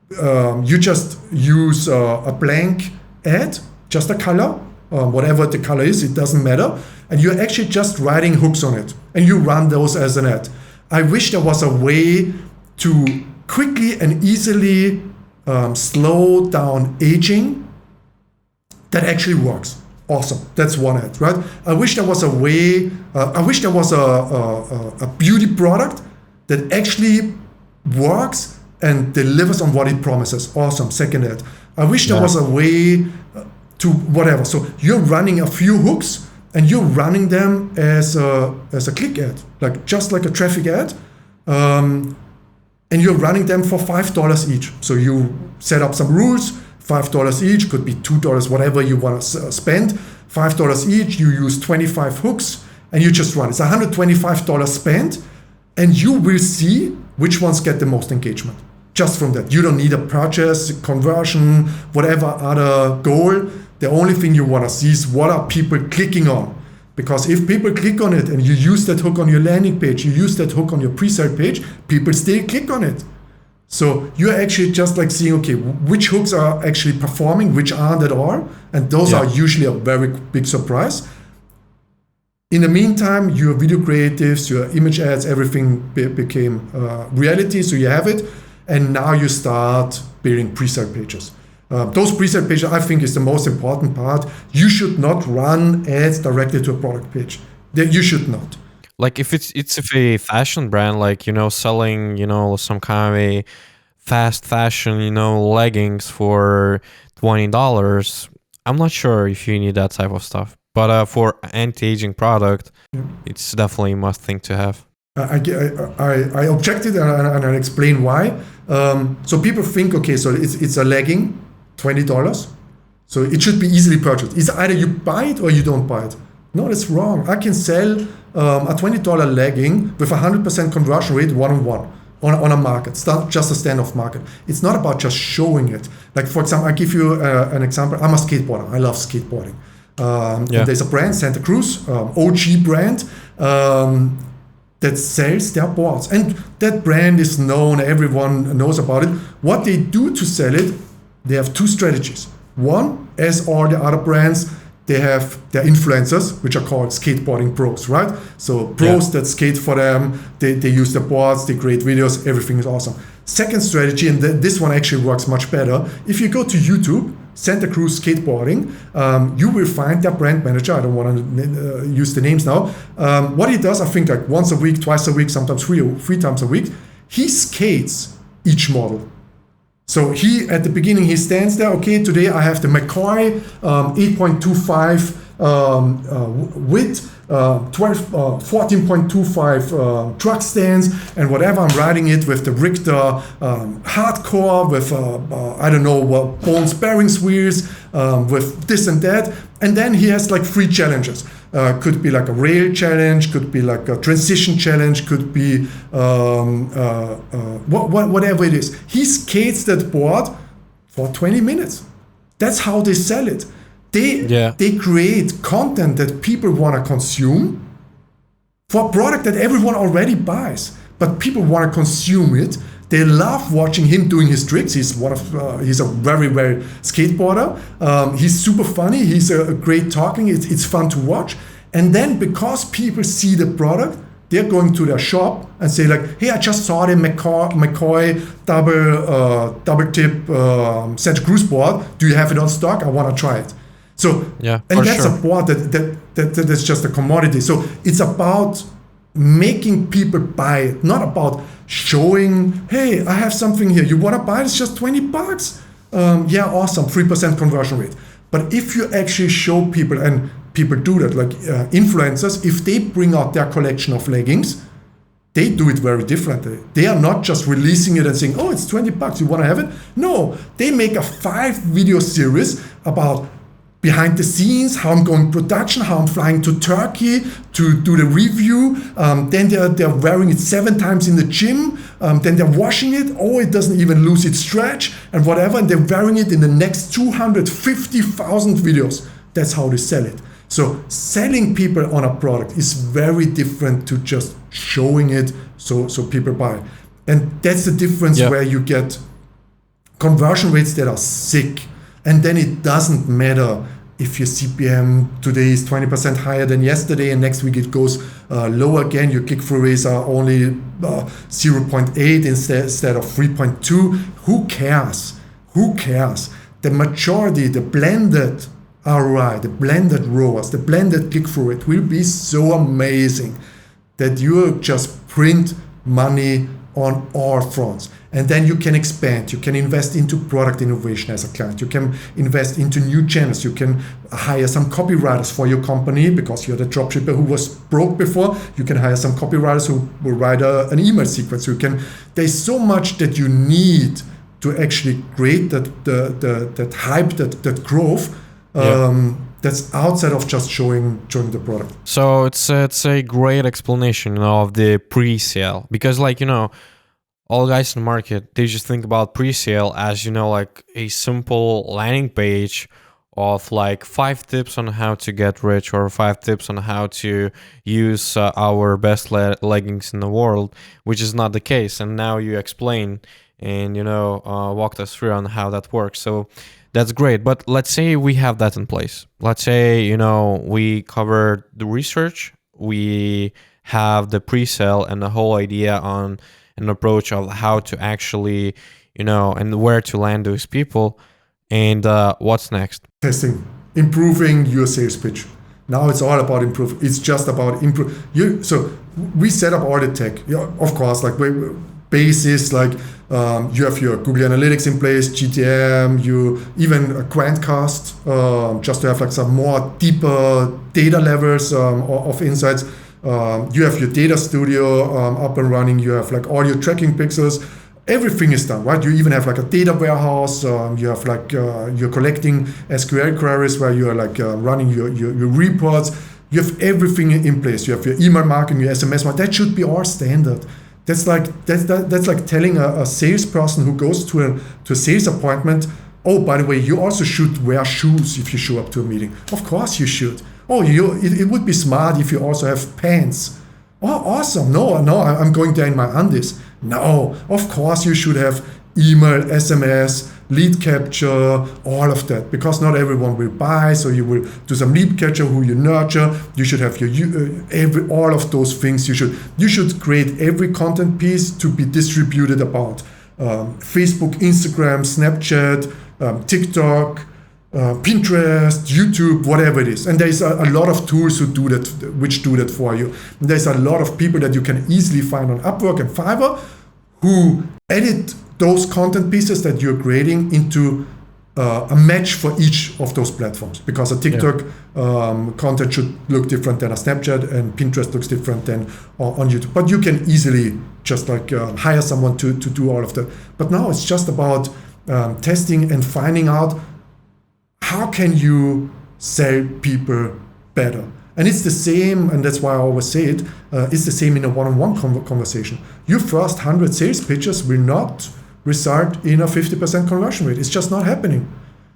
you just use a blank ad, just a color, whatever the color is, it doesn't matter. And you're actually just writing hooks on it. And you run those as an ad. I wish there was a way to quickly and easily slow down aging that actually works. Awesome. That's one ad, right? I wish there was a way, I wish there was a beauty product that actually works and delivers on what it promises. Awesome. Second ad. I wish there was a way to whatever. So you're running a few hooks and you're running them as a click ad, like just like a traffic ad. And you're running them for $5 each. So you set up some rules, $5 each, could be $2, whatever you want to spend. $5 each, you use 25 hooks, and you just run. It's $125 spent, and you will see which ones get the most engagement. Just from that. You don't need a purchase, conversion, whatever other goal. The only thing you want to see is what are people clicking on. Because if people click on it and you use that hook on your landing page, you use that hook on your pre-sale page, people still click on it. So you're actually just like seeing, okay, which hooks are actually performing, which aren't at all. And those are usually a very big surprise. In the meantime, your video creatives, your image ads, everything became reality. So you have it. And now you start building pre-sale pages. Those pre-sale pages, I think, is the most important part. You should not run ads directly to a product page. You should not.
Like if it's a fashion brand, like, selling, some kind of a fast fashion, leggings for $20, I'm not sure if you need that type of stuff. But for anti-aging product, it's definitely a must thing to have.
I objected and I explain why. So people think, okay, so it's a legging, $20. So it should be easily purchased. It's either you buy it or you don't buy it. No, that's wrong. I can sell a $20 legging with 100% conversion rate one-on-one on a market. It's not just a standoff market. It's not about just showing it. Like, for example, I give you an example. I'm a skateboarder. I love skateboarding. And there's a brand, Santa Cruz, OG brand, that sells their boards. And that brand is known. Everyone knows about it. What they do to sell it, they have two strategies. One, as all the other brands, they have their influencers, which are called skateboarding pros, right? So pros that skate for them, they use the boards, they create videos, everything is awesome. Second strategy, and this one actually works much better. If you go to YouTube, Santa Cruz Skateboarding, you will find their brand manager. I don't want to use the names now. What he does, I think like once a week, twice a week, sometimes three times a week, he skates each model. So at the beginning, he stands there. Okay, today I have the McCoy 8.25 width, 14.25 truck stands, and whatever. I'm riding it with the Richter hardcore with I don't know what Bones bearings wheels with this and that. And then he has like 3 challenges. Could be like a rail challenge, could be like a transition challenge, could be whatever it is. He skates that board for 20 minutes. That's how they sell it. They create content that people want to consume for a product that everyone already buys, but people want to consume it. They love watching him doing his tricks. He's a very, very skateboarder. He's super funny. He's a great talking. It's fun to watch. And then because people see the product, they're going to their shop and say like, hey, I just saw the McCoy double tip Santa Cruz board. Do you have it on stock? I want to try it. So, and that's a board that's just a commodity. So it's about making people buy it, not about showing, hey, I have something here. You want to buy it? It's just $20. Awesome, 3% conversion rate. But if you actually show people, and people do that. Like influencers, if they bring out their collection of leggings, they do it very differently. They are not just releasing it and saying, oh, it's $20, you want to have it? No, they make a 5-video series about behind the scenes, how I'm going production, how I'm flying to Turkey to do the review. Then they're wearing it 7 times in the gym. Then they're washing it. Oh, it doesn't even lose its stretch and whatever. And they're wearing it in the next 250,000 videos. That's how they sell it. So selling people on a product is very different to just showing it so people buy. And that's the difference where you get conversion rates that are sick. And then it doesn't matter if your CPM today is 20% higher than yesterday and next week it goes lower again. Your click-through rates are only 0.8 instead of 3.2. Who cares? Who cares? The majority, the blended ROI, the blended ROAS, the blended click-through rate will be so amazing that you just print money on all fronts. And then you can expand. You can invest into product innovation as a client. You can invest into new channels. You can hire some copywriters for your company because you're the dropshipper who was broke before. You can hire some copywriters who will write an email sequence. There's so much that you need to actually create that hype, that growth. That's outside of just showing the product.
So it's a great explanation of the pre-sale, because all guys in the market, they just think about pre-sale as like a simple landing page of like 5 tips on how to get rich or 5 tips on how to use our best leggings in the world, which is not the case. And now you explain and walked us through on how that works. So that's great. But let's say we have that in place. Let's say we covered the research, we have the pre-sale and the whole idea on an approach of how to actually and where to land those people. And what's next?
Testing, improving your sales pitch. Now it's all about improve. It's just about improve. So we set up all the tech. Of course, like basis, like you have your Google Analytics in place, GTM, you even a Quantcast, just to have like some more deeper data levels of insights. You have your data studio up and running. You have like all your tracking pixels. Everything is done, right? You even have like a data warehouse. You have like you're collecting SQL queries where you are like running your reports. You have everything in place. You have your email marketing, your SMS marketing. That should be all standard. That's like telling a salesperson who goes to a sales appointment, oh, by the way, you also should wear shoes if you show up to a meeting. Of course you should. Oh, it would be smart if you also have pants. Oh, awesome. No, I'm going there in my undies. No, of course you should have email, SMS, lead capture, all of that, because not everyone will buy. So you will do some lead capture, who you nurture. You should have your all of those things. You should create every content piece to be distributed about Facebook, Instagram, Snapchat, TikTok, Pinterest, YouTube, whatever it is. And there's a lot of tools which do that for you. And there's a lot of people that you can easily find on Upwork and Fiverr who edit those content pieces that you're creating into a match for each of those platforms, because a TikTok content should look different than a Snapchat, and Pinterest looks different than on YouTube. But you can easily just like hire someone to do all of that. But now it's just about testing and finding out how can you sell people better. And it's the same, and that's why I always say it, it's the same in a one-on-one conversation. Your first 100 sales pitches will not result in a 50% conversion rate. It's just not happening.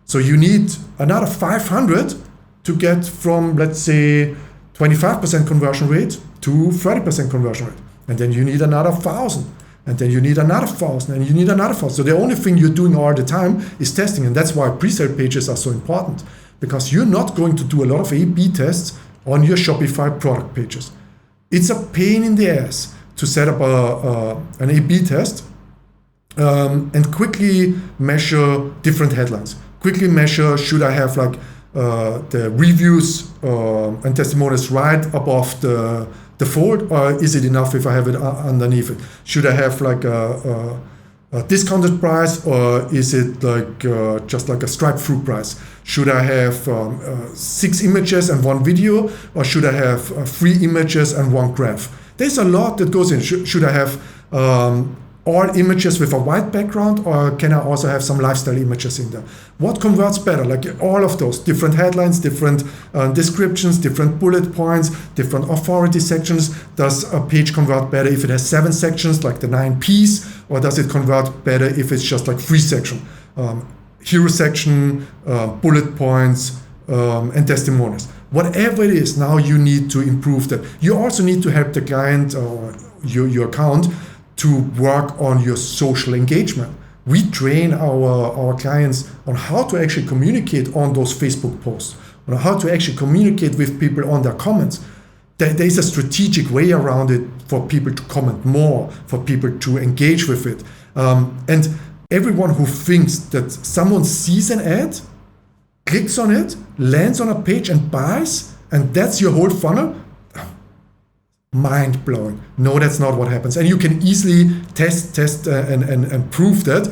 So you need another 500 to get from, let's say, 25% conversion rate to 30% conversion rate. And then you need another 1,000. And then you need another 1,000, and you need another 1,000. So the only thing you're doing all the time is testing. And that's why pre-sale pages are so important, because you're not going to do a lot of A/B tests on your Shopify product pages. It's a pain in the ass to set up an A/B test and quickly measure different headlines. Quickly measure, should I have like the reviews and testimonials right above the fold, or is it enough if I have it underneath it? Should I have like a discounted price, or is it like just like a straight through price? Should I have 6 images and 1 video, or should I have 3 images and 1 graph? There's a lot that goes in. Should I have all images with a white background, or can I also have some lifestyle images in there? What converts better? Like all of those different headlines, different descriptions, different bullet points, different authority sections. Does a page convert better if it has 7 sections, like the 9 Ps, or does it convert better if it's just like 3 sections? Hero section, bullet points, and testimonials. Whatever it is, now you need to improve that. You also need to help the client or your account to work on your social engagement. We train our clients on how to actually communicate on those Facebook posts, on how to actually communicate with people on their comments. There is a strategic way around it for people to comment more, for people to engage with it. And everyone who thinks that someone sees an ad, clicks on it, lands on a page and buys, and that's your whole funnel, mind-blowing. No, that's not what happens. And you can easily test and prove that.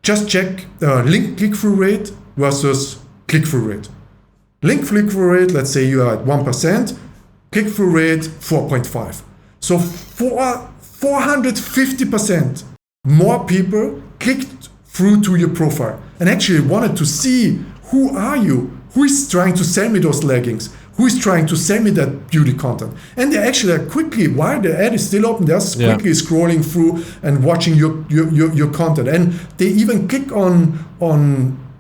Just check link click-through rate versus click-through rate. Link click-through rate, let's say you are at 1%, click-through rate 4.5. So 450% more people clicked through to your profile and actually wanted to see who are you, who is trying to sell me those leggings, who is trying to sell me that beauty content. And they actually are quickly, while the ad is still open, they're quickly scrolling through and watching your content. And they even click on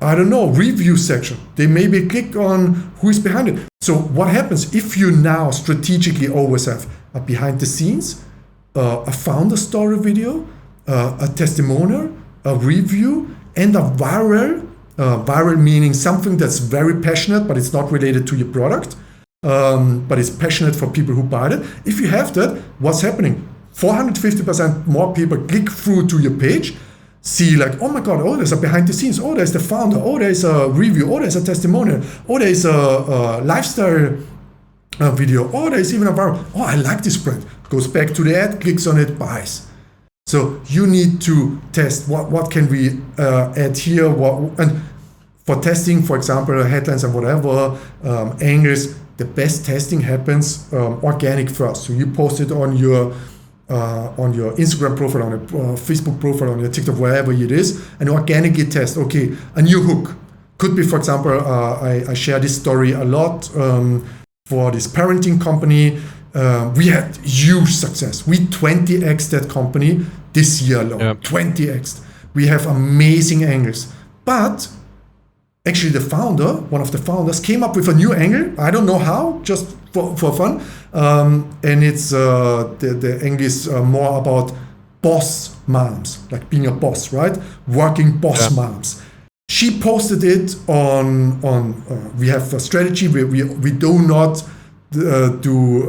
I don't know, review section. They maybe click on who is behind it. So what happens if you now strategically always have a behind the scenes, a founder story video, a testimonial, a review, and a viral meaning something that's very passionate, but it's not related to your product, but it's passionate for people who buy it. If you have that, what's happening? 450% more people click through to your page, see like, oh my God, oh, there's a behind the scenes, oh, there's the founder, oh, there's a review, oh, there's a testimonial, oh, there's a lifestyle video, oh, there's even a viral, oh, I like this brand, goes back to the ad, clicks on it, buys. So you need to test what can we add here, and for testing, for example, headlines and whatever, angles, the best testing happens organic first. So you post it on your Instagram profile, on your Facebook profile, on your TikTok, wherever it is, and organically test, okay, a new hook. Could be, for example, I share this story a lot for this parenting company. We had huge success. We 20x that company this year alone. Yep. 20x. We have amazing angles. But actually one of the founders came up with a new angle. I don't know how, just for fun. And it's the angle is more about boss moms, like being a boss, right? Working boss moms. She posted it on we have a strategy where we do not do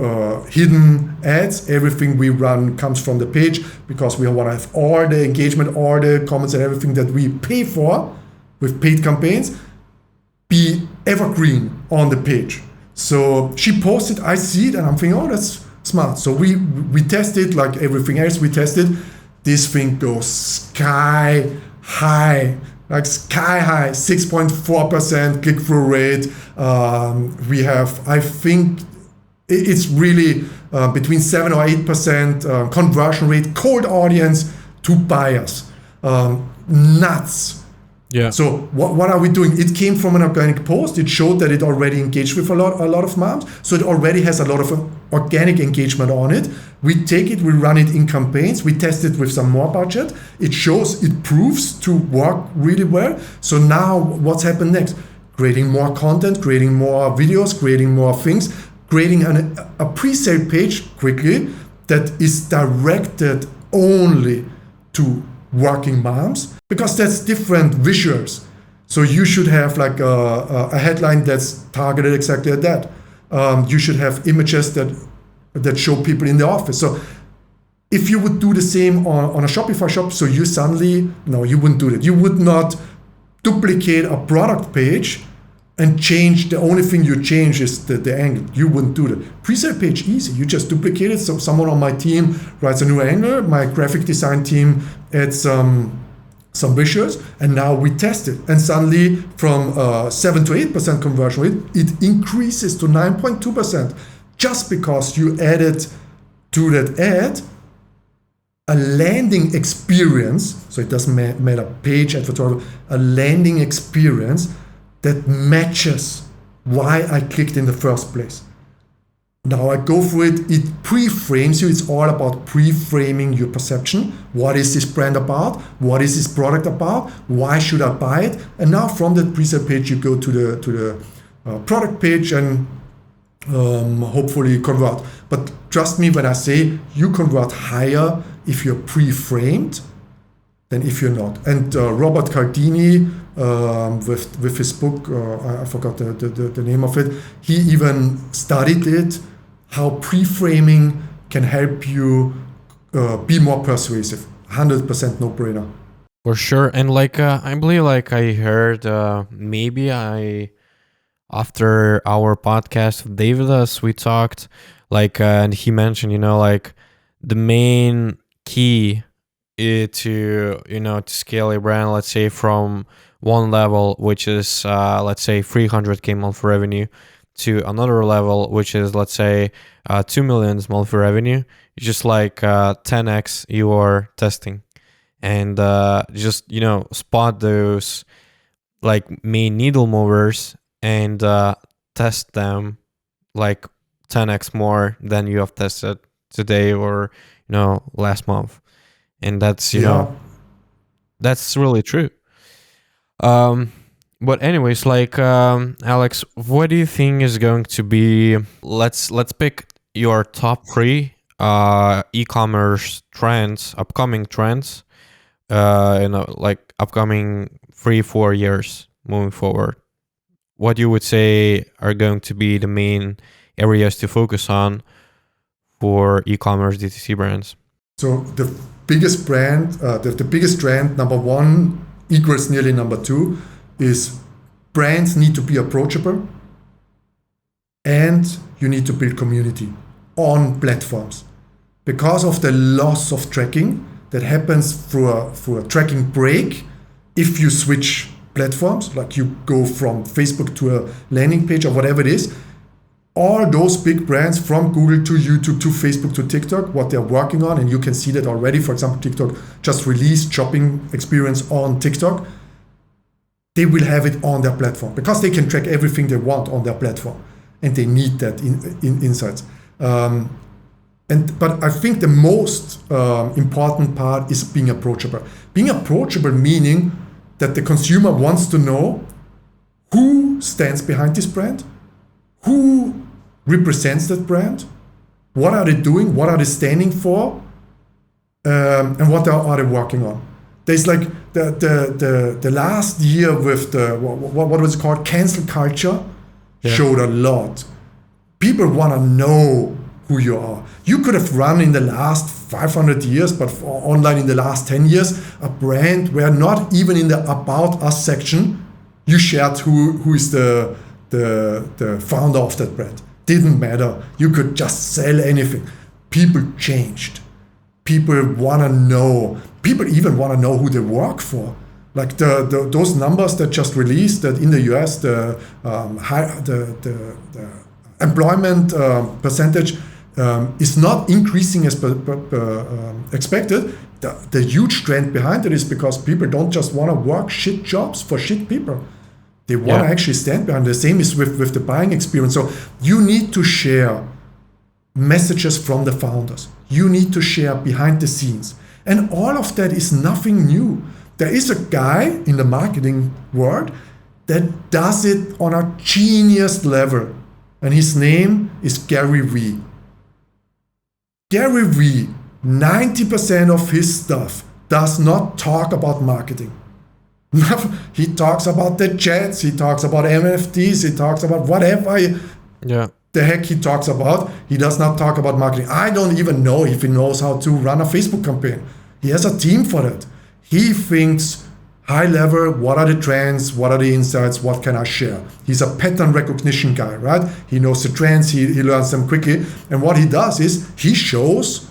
hidden ads. Everything we run comes from the page because we want to have all the engagement, all the comments and everything that we pay for with paid campaigns be evergreen on the page. So she posted, I see it and I'm thinking, oh, that's smart. So we tested like everything else we tested. This thing goes sky high, 6.4% click-through rate. We have, I think, it's really between 7 or 8% conversion rate, cold audience to buyers. Nuts. Yeah. So what are we doing? It came from an organic post. It showed that it already engaged with a lot of moms. So it already has a lot of organic engagement on it. We take it, we run it in campaigns. We test it with some more budget. It proves to work really well. So now what's happened next? Creating more content, creating more videos, creating more things, creating a pre-sale page quickly that is directed only to working moms, because that's different visuals. So you should have like a headline that's targeted exactly at that. You should have images that show people in the office. So if you would do the same on a Shopify shop, so you wouldn't do that. You would not duplicate a product page and change. The only thing you change is the angle. You wouldn't do that. Pre-sale page, easy. You just duplicate it. So someone on my team writes a new angle. My graphic design team adds some visuals, and now we test it. And suddenly from 7 to 8% conversion rate, it increases to 9.2%, just because you added to that ad a landing experience. So it doesn't matter page, advertorial, a landing experience that matches why I clicked in the first place. Now I go through it, it pre-frames you. It's all about pre-framing your perception. What is this brand about? What is this product about? Why should I buy it? And now from that pre-sale page, you go to the product page and hopefully convert. But trust me when I say you convert higher if you're pre-framed than if you're not. And Robert Cialdini, with his book, I forgot the name of it, he even studied it, how pre-framing can help you be more persuasive. 100% no-brainer.
For sure. And I believe I heard after our podcast with David, as we talked, and he mentioned, the main key to scale a brand, let's say from one level, which is let's say 300K monthly revenue, to another level, which is let's say 2 million monthly revenue. It's just 10x you are testing, and just spot those main needle movers and test them 10x more than you have tested today or last month. And that's that's really true. But anyways, Alex, what do you think is going to be, let's pick your top 3 e-commerce trends, upcoming trends, upcoming 3-4 years moving forward. What you would say are going to be the main areas to focus on for e-commerce D2C brands?
So the biggest brand, the biggest trend, number 1 equals nearly number 2, is brands need to be approachable, and you need to build community on platforms. Because of the loss of tracking that happens through a tracking break, if you switch platforms, like you go from Facebook to a landing page or whatever it is, all those big brands from Google to YouTube to Facebook to TikTok, what they're working on, and you can see that already. For example, TikTok just released shopping experience on TikTok. They will have it on their platform because they can track everything they want on their platform, and they need that in insights. But I think the most important part is being approachable. Being approachable meaning that the consumer wants to know who stands behind this brand, who represents that brand, what are they doing, what are they standing for, and what are they working on. There's the last year with the what was it called, cancel culture, showed a lot. People want to know who you are. You could have run in the last 500 years, but online in the last 10 years, a brand where not even in the About Us section, you shared who is the founder of that brand. Didn't matter. You could just sell anything. People changed. People want to know. People even want to know who they work for. Like those numbers that just released, that in the US, the employment percentage is not increasing as expected. The huge trend behind it is because people don't just want to work shit jobs for shit people. They want to actually stand behind. The same is with the buying experience. So you need to share messages from the founders. You need to share behind the scenes. And all of that is nothing new. There is a guy in the marketing world that does it on a genius level. And his name is Gary Vee. Gary Vee, 90% of his stuff does not talk about marketing. He talks about the jets, he talks about NFTs, he talks about whatever the heck he talks about. He does not talk about marketing. I don't even know if he knows how to run a Facebook campaign. He has a team for that. He thinks high level, what are the trends, what are the insights, what can I share? He's a pattern recognition guy, right? He knows the trends, he learns them quickly. And what he does is he shows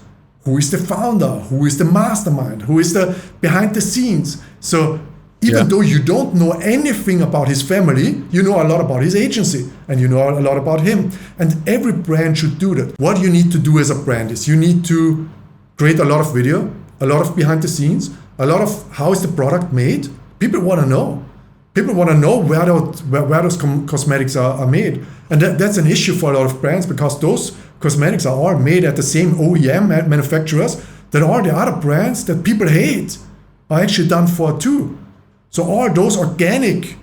who is the founder, who is the mastermind, who is the behind the scenes. So even though you don't know anything about his family, you know a lot about his agency and you know a lot about him. And every brand should do that. What you need to do as a brand is you need to create a lot of video, a lot of behind the scenes, a lot of how is the product made. People want to know. People want to know where those cosmetics are made. And that's an issue for a lot of brands because those cosmetics are all made at the same OEM manufacturers that all the other brands that people hate are actually done for too. So all those organic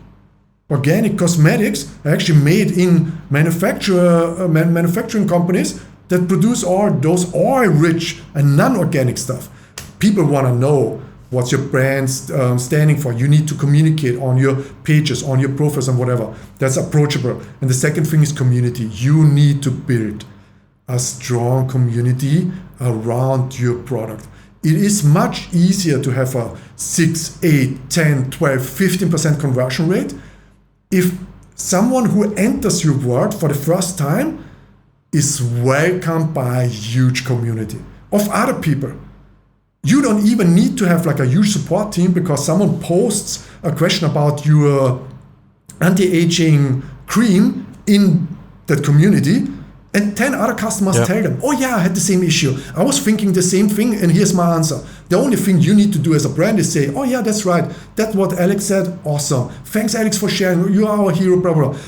cosmetics are actually made in manufacturing companies that produce all those oil-rich and non-organic stuff. People want to know what's your brand standing for. You need to communicate on your pages, on your profiles and whatever. That's approachable. And the second thing is community. You need to build a strong community around your product. It is much easier to have a 6, 8, 10, 12, 15% conversion rate if someone who enters your world for the first time is welcomed by a huge community of other people. You don't even need to have like a huge support team because someone posts a question about your anti-aging cream in that community and 10 other customers tell them, oh yeah, I had the same issue. I was thinking the same thing and here's my answer. The only thing you need to do as a brand is say, oh yeah, that's right. That's what Alex said. Awesome. Thanks, Alex, for sharing. You are our hero, blah, blah, blah.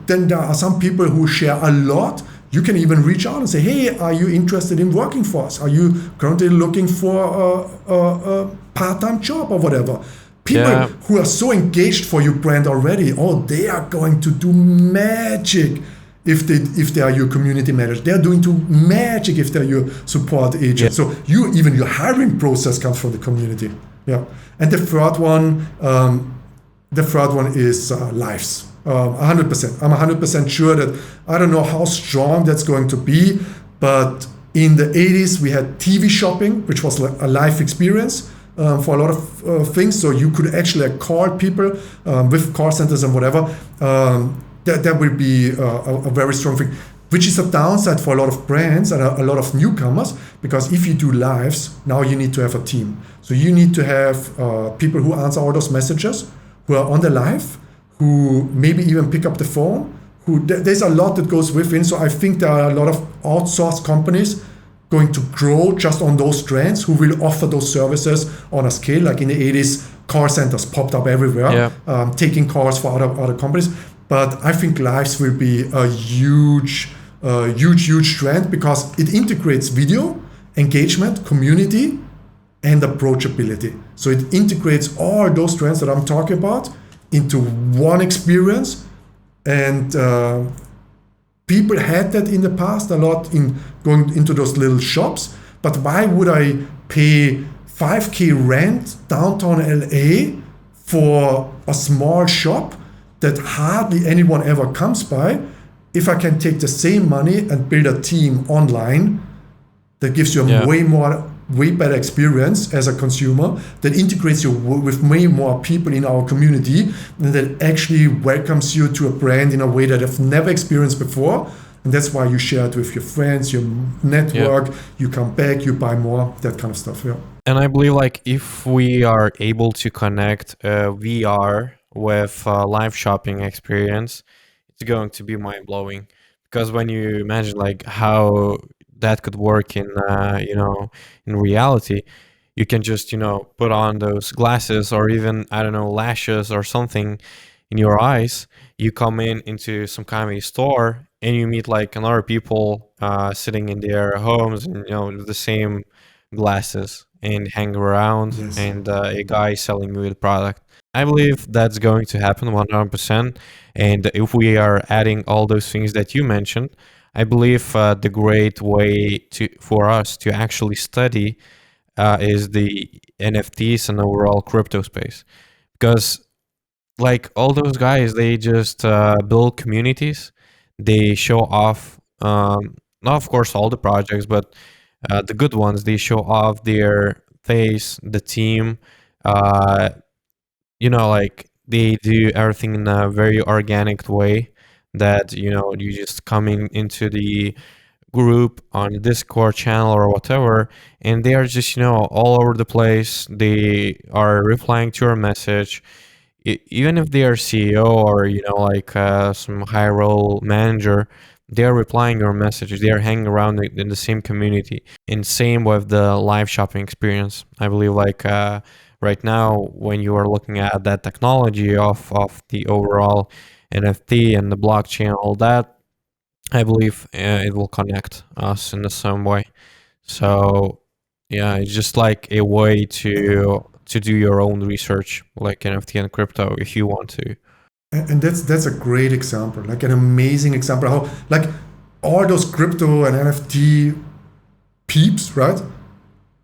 Then there are some people who share a lot. You can even reach out and say, hey, are you interested in working for us? Are you currently looking for a part-time job or whatever? People who are so engaged for your brand already, they are going to do magic if they are your community manager. They're doing to magic if they're your support agent. So even your hiring process comes from the community. Yeah. And the third one is lives. 100%. I'm 100% sure that I don't know how strong that's going to be, but in the 80s we had TV shopping, which was a live experience for a lot of things. So you could actually call people with call centers and whatever. That will be a very strong thing, which is a downside for a lot of brands and a lot of newcomers, because if you do lives, now you need to have a team. So you need to have people who answer all those messages, who are on the live, who maybe even pick up the phone, there's a lot that goes within. So I think there are a lot of outsourced companies going to grow just on those trends who will offer those services on a scale. Like in the 80s, call centers popped up everywhere, taking calls for other companies. But I think lives will be a huge trend because it integrates video, engagement, community, and approachability. So it integrates all those trends that I'm talking about into one experience. And people had that in the past a lot in going into those little shops. But why would I pay $5,000 rent downtown LA for a small shop that hardly anyone ever comes by, if I can take the same money and build a team online that gives you a way better experience as a consumer, that integrates you with way more people in our community, and that actually welcomes you to a brand in a way that I've never experienced before. And that's why you share it with your friends, your network, you come back, you buy more, that kind of stuff.
And I believe like if we are able to connect VR with live shopping experience, it's going to be mind-blowing. Because when you imagine like how that could work in in reality, you can just put on those glasses or even lashes or something in your eyes. You come into some kind of a store and you meet like another people sitting in their homes and with the same glasses and hang around, and a guy selling you the product. I believe that's going to happen 100%. And if we are adding all those things that you mentioned, I believe the great way for us to actually study is the NFTs and overall crypto space. Because like all those guys, they just build communities. They show off, not of course all the projects, but the good ones. They show off their face, the team, like they do everything in a very organic way that, you just coming into the group on Discord channel or whatever, and they are just, all over the place. They are replying to your message. Even if they are CEO or, some high role manager, they are replying your messages. They are hanging around in the same community. And same with the live shopping experience. I believe right now, when you are looking at that technology of the overall NFT and the blockchain, all that, I believe it will connect us in the same way. So yeah, it's just like a way to do your own research, like NFT and crypto, if you want to.
And that's a great example, like an amazing example how like all those crypto and NFT peeps, right?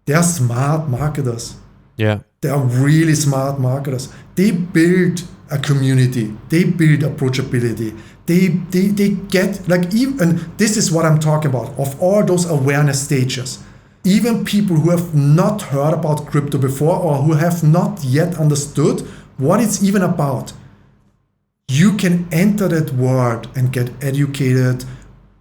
They are smart marketers.
Yeah.
They are really smart marketers. They build a community. They build approachability. They get like, even, and this is what I'm talking about, of all those awareness stages. Even people who have not heard about crypto before or who have not yet understood what it's even about, you can enter that world and get educated,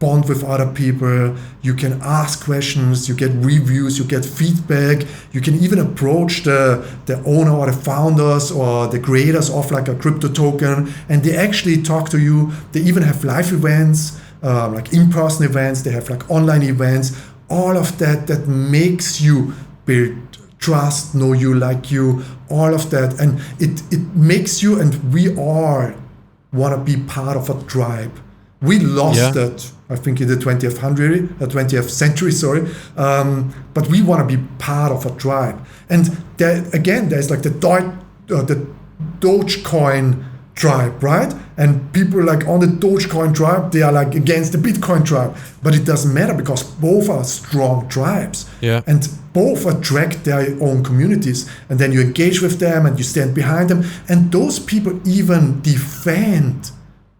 bond with other people, you can ask questions, you get reviews, you get feedback, you can even approach the owner or the founders or the creators of like a crypto token, and they actually talk to you. They even have live events, like in-person events, they have like online events, all of that makes you build trust, know you, like you, all of that, and it makes you, and we all want to be part of a tribe. We lost that, I think, in the 20th century, but we want to be part of a tribe. And there, again, there's like the Dogecoin tribe, right? And people like on the Dogecoin tribe, they are like against the Bitcoin tribe. But it doesn't matter because both are strong tribes.
Yeah.
And both attract their own communities. And then you engage with them and you stand behind them. And those people even defend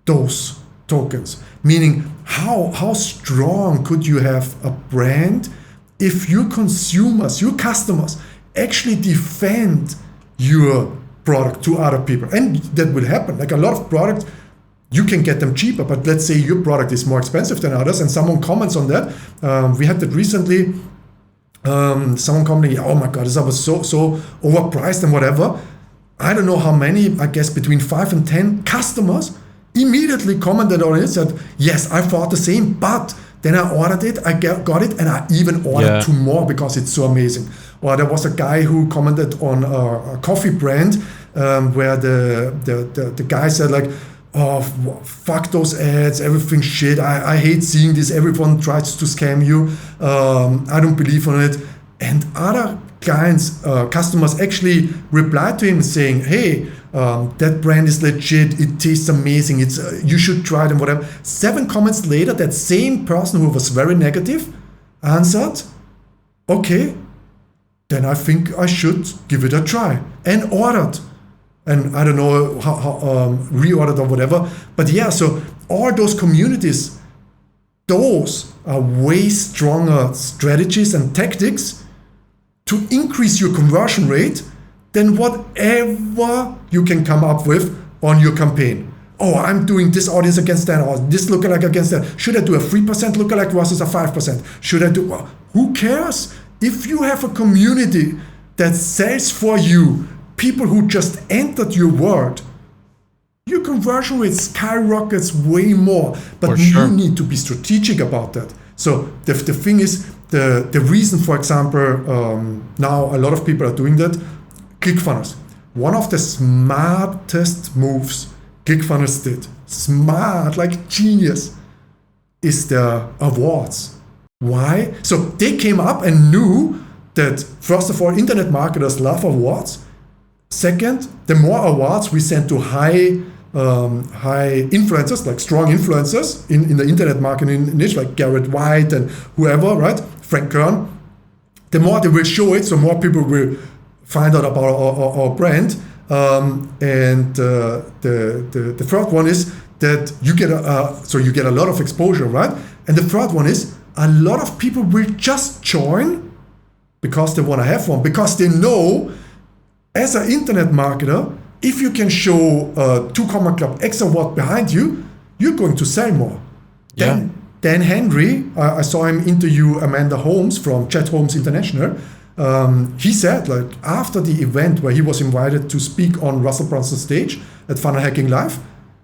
those tokens. Meaning, how strong could you have a brand if your consumers, your customers, actually defend your product to other people? And that will happen. Like a lot of products, you can get them cheaper, but let's say your product is more expensive than others and someone comments on that. We had that recently. Someone commenting, oh my God, this was so overpriced and whatever. I don't know how many, I guess between 5 and 10 customers immediately commented on it, said, yes, I thought the same, but then I ordered it, I got it, and I even ordered 2 more because it's so amazing. Or there was a guy who commented on a coffee brand where the guy said like, oh, fuck those ads, everything shit, I hate seeing this, everyone tries to scam you, I don't believe on it. And other clients, customers actually replied to him saying, hey, that brand is legit, it tastes amazing, it's you should try it and whatever. 7 comments later, that same person who was very negative answered, okay, then I think I should give it a try, and ordered. And I don't know how reordered or whatever. But yeah, so all those communities, those are way stronger strategies and tactics to increase your conversion rate than whatever you can come up with on your campaign. Oh, I'm doing this audience against that, or this lookalike against that. Should I do a 3% lookalike versus a 5%? Should I do, who cares? If you have a community that sells for you, people who just entered your world, your conversion rate skyrockets way more. But you need to be strategic about that. So the thing is, the reason, for example, now a lot of people are doing that, ClickFunnels. One of the smartest moves ClickFunnels did, smart, like genius, is the awards. Why? So they came up and knew that, first of all, internet marketers love awards. Second, the more awards we send to high influencers, like strong influencers in the internet marketing niche, like Garrett White and whoever, right? Frank Kern, the more they will show it, so more people will find out about our brand. And the third one is that you get a lot of exposure, right? And the third one is a lot of people will just join because they want to have one, because they know, as an internet marketer, if you can show 2 Comma Club X award behind you, you're going to sell more. Then Dan Henry, I saw him interview Amanda Holmes from Chat Holmes International. He said, like, after the event where he was invited to speak on Russell Brunson's stage at Funnel Hacking Live,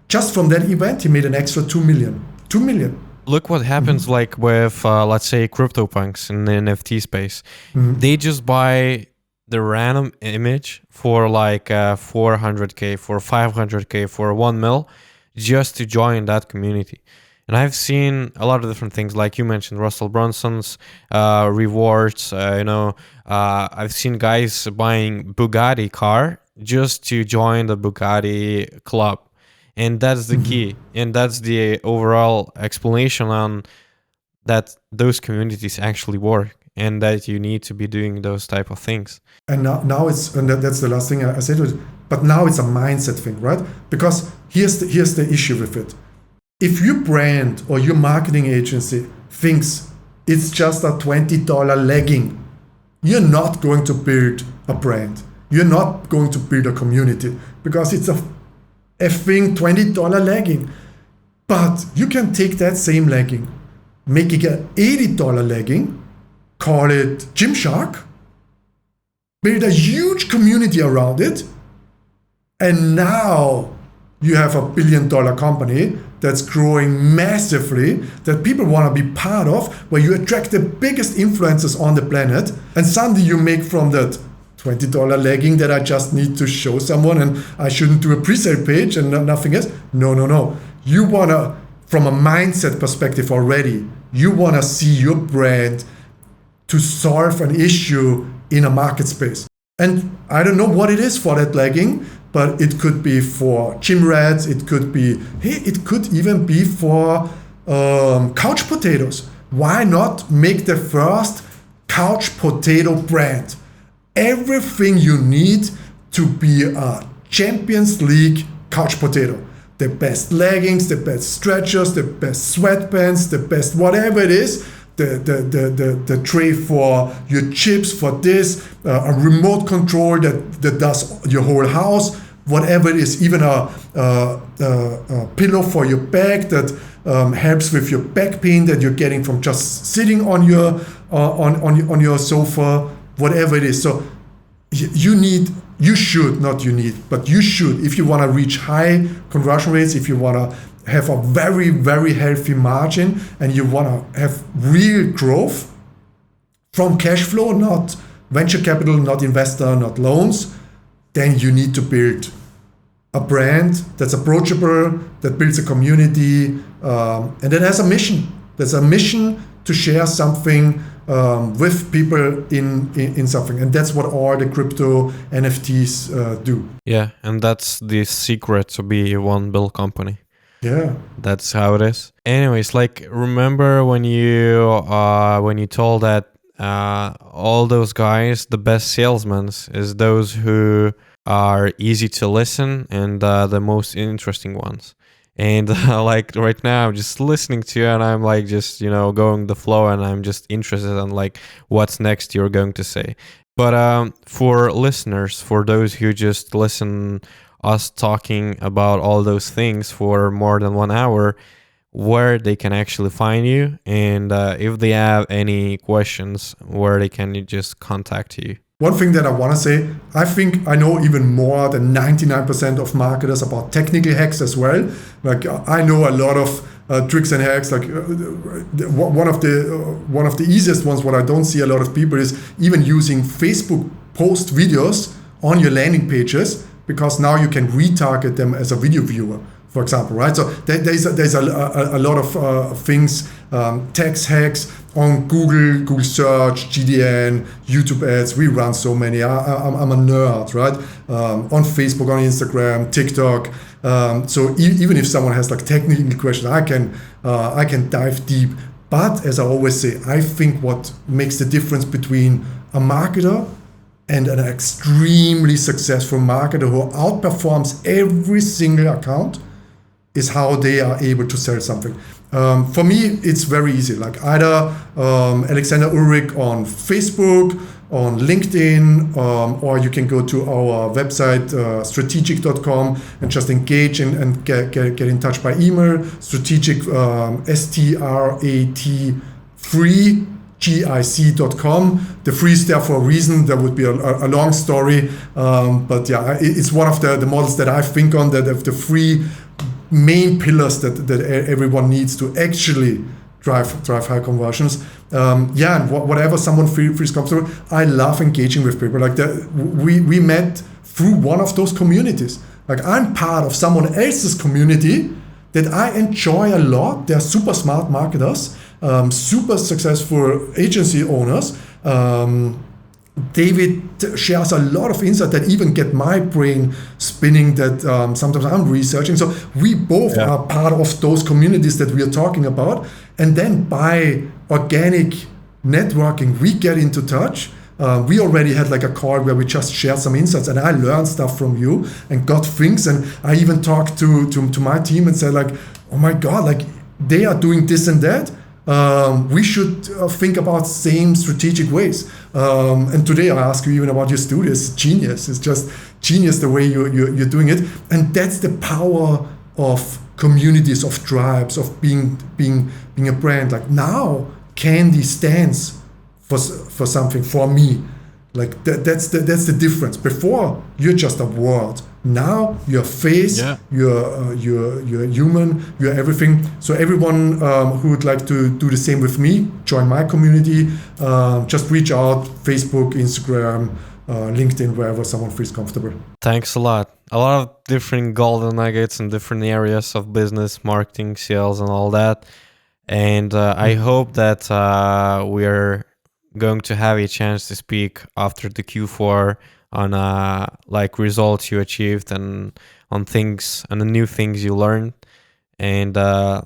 just from that event, he made an extra 2 million. 2 million.
Look what happens like with, let's say, CryptoPunks in the NFT space. They just buy the random image for like 400K, for 500K, for 1 mil, just to join that community. And I've seen a lot of different things, like you mentioned, Russell Brunson's rewards. I've seen guys buying Bugatti car just to join the Bugatti club. And that's the key. And that's the overall explanation on that those communities actually work and that you need to be doing those type of things.
And now it's, and that's the last thing I said, but now it's a mindset thing, right? Because here's the issue with it. If your brand or your marketing agency thinks it's just a $20 legging, you're not going to build a brand. You're not going to build a community because it's a effing $20 legging. But you can take that same legging, make it an $80 legging, call it Gymshark, build a huge community around it, and now you have a $1 billion company that's growing massively, that people want to be part of, where you attract the biggest influencers on the planet, and suddenly you make from that $20 legging that I just need to show someone and I shouldn't do a pre-sale page and nothing else. No. You want to, from a mindset perspective already, you want to see your brand to solve an issue in a market space. And I don't know what it is for that legging, but it could be for gym rats, it could even be for couch potatoes. Why not make the first couch potato brand? Everything you need to be a Champions League couch potato. The best leggings, the best stretchers, the best sweatpants, the best whatever it is, the tray for your chips, for this, a remote control that does your whole house, whatever it is, even a pillow for your back that helps with your back pain that you're getting from just sitting on your on your sofa, whatever it is. So you should, if you want to reach high conversion rates, if you want to have a very, very healthy margin and you want to have real growth from cash flow, not venture capital, not investor, not loans, then you need to build a brand that's approachable, that builds a community, and that has a mission. There's a mission to share something with people in something. And that's what all the crypto NFTs do.
Yeah, and that's the secret to be a $1 billion company.
Yeah,
that's how it is. Anyways, like, remember when you told that all those guys, the best salesmen is those who are easy to listen and the most interesting ones. And like right now, I'm just listening to you and I'm like just, going the flow and I'm just interested in like what's next you're going to say. But for listeners, for those who just listen us talking about all those things for more than 1 hour, where they can actually find you, and if they have any questions, where they can just contact you.
One thing that I want to say, I think I know even more than 99% of marketers about technical hacks as well. Like I know a lot of tricks and hacks. Like one of the easiest ones, what I don't see a lot of people is even using Facebook post videos on your landing pages, because now you can retarget them as a video viewer, for example, right? So there's a lot of things, text hacks on Google search, GDN, YouTube ads. We run so many. I'm a nerd, right? On Facebook, on Instagram, TikTok. So even if someone has like technical questions, I can dive deep. But as I always say, I think what makes the difference between a marketer and an extremely successful marketer who outperforms every single account is how they are able to sell something. For me, it's very easy. Like either Alexander Ulreich on Facebook, on LinkedIn, or you can go to our website, strategic.com, and just engage and get in touch by email. Strategic, STRAT free, GIC.com. The free is there for a reason. That would be a long story. But yeah, it's one of the models that I think on, that of the three main pillars that everyone needs to actually drive high conversions. And whatever someone feels comfortable. I love engaging with people. Like we met through one of those communities. Like I'm part of someone else's community that I enjoy a lot. They're super smart marketers, super successful agency owners. David shares a lot of insight that even get my brain spinning, that sometimes I'm researching. So we both are part of those communities that we are talking about. And then by organic networking, we get into touch. We already had like a call where we just shared some insights, and I learned stuff from you and got things. And I even talked to my team and said like, oh my God, like they are doing this and that. We should think about same strategic ways. And today I ask you even about your studio. It's genius. It's just genius the way you're doing it. And that's the power of communities, of tribes, of being a brand. Like now, Kandy stands for something for me. Like that's the difference. Before you're just a word. Now you're a face, you're human, you're everything. So everyone who would like to do the same with me, join my community, just reach out, Facebook, Instagram, LinkedIn, wherever someone feels comfortable.
Thanks a lot. A lot of different golden nuggets in different areas of business, marketing, sales, and all that. And I hope that we're going to have a chance to speak after the Q4 on like results you achieved and on things and the new things you learned. And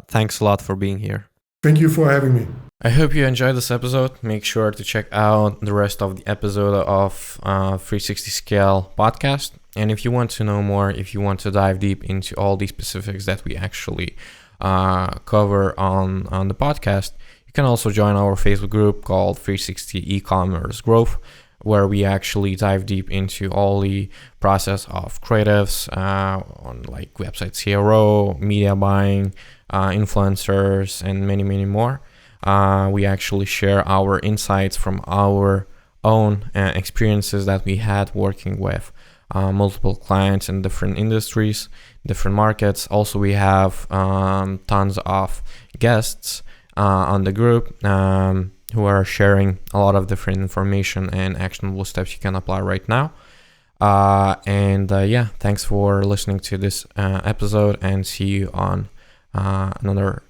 thanks a lot for being here.
Thank you for having me.
I hope you enjoyed this episode. Make sure to check out the rest of the episode of 360 Scale podcast. And if you want to know more, if you want to dive deep into all these specifics that we actually cover on the podcast, you can also join our Facebook group called 360 E-commerce Growth, where we actually dive deep into all the process of creatives on like website CRO, media buying, influencers, and many, many more. We actually share our insights from our own experiences that we had working with multiple clients in different industries, different markets. Also, we have tons of guests on the group who are sharing a lot of different information and actionable steps you can apply right now. Thanks for listening to this episode, and see you on another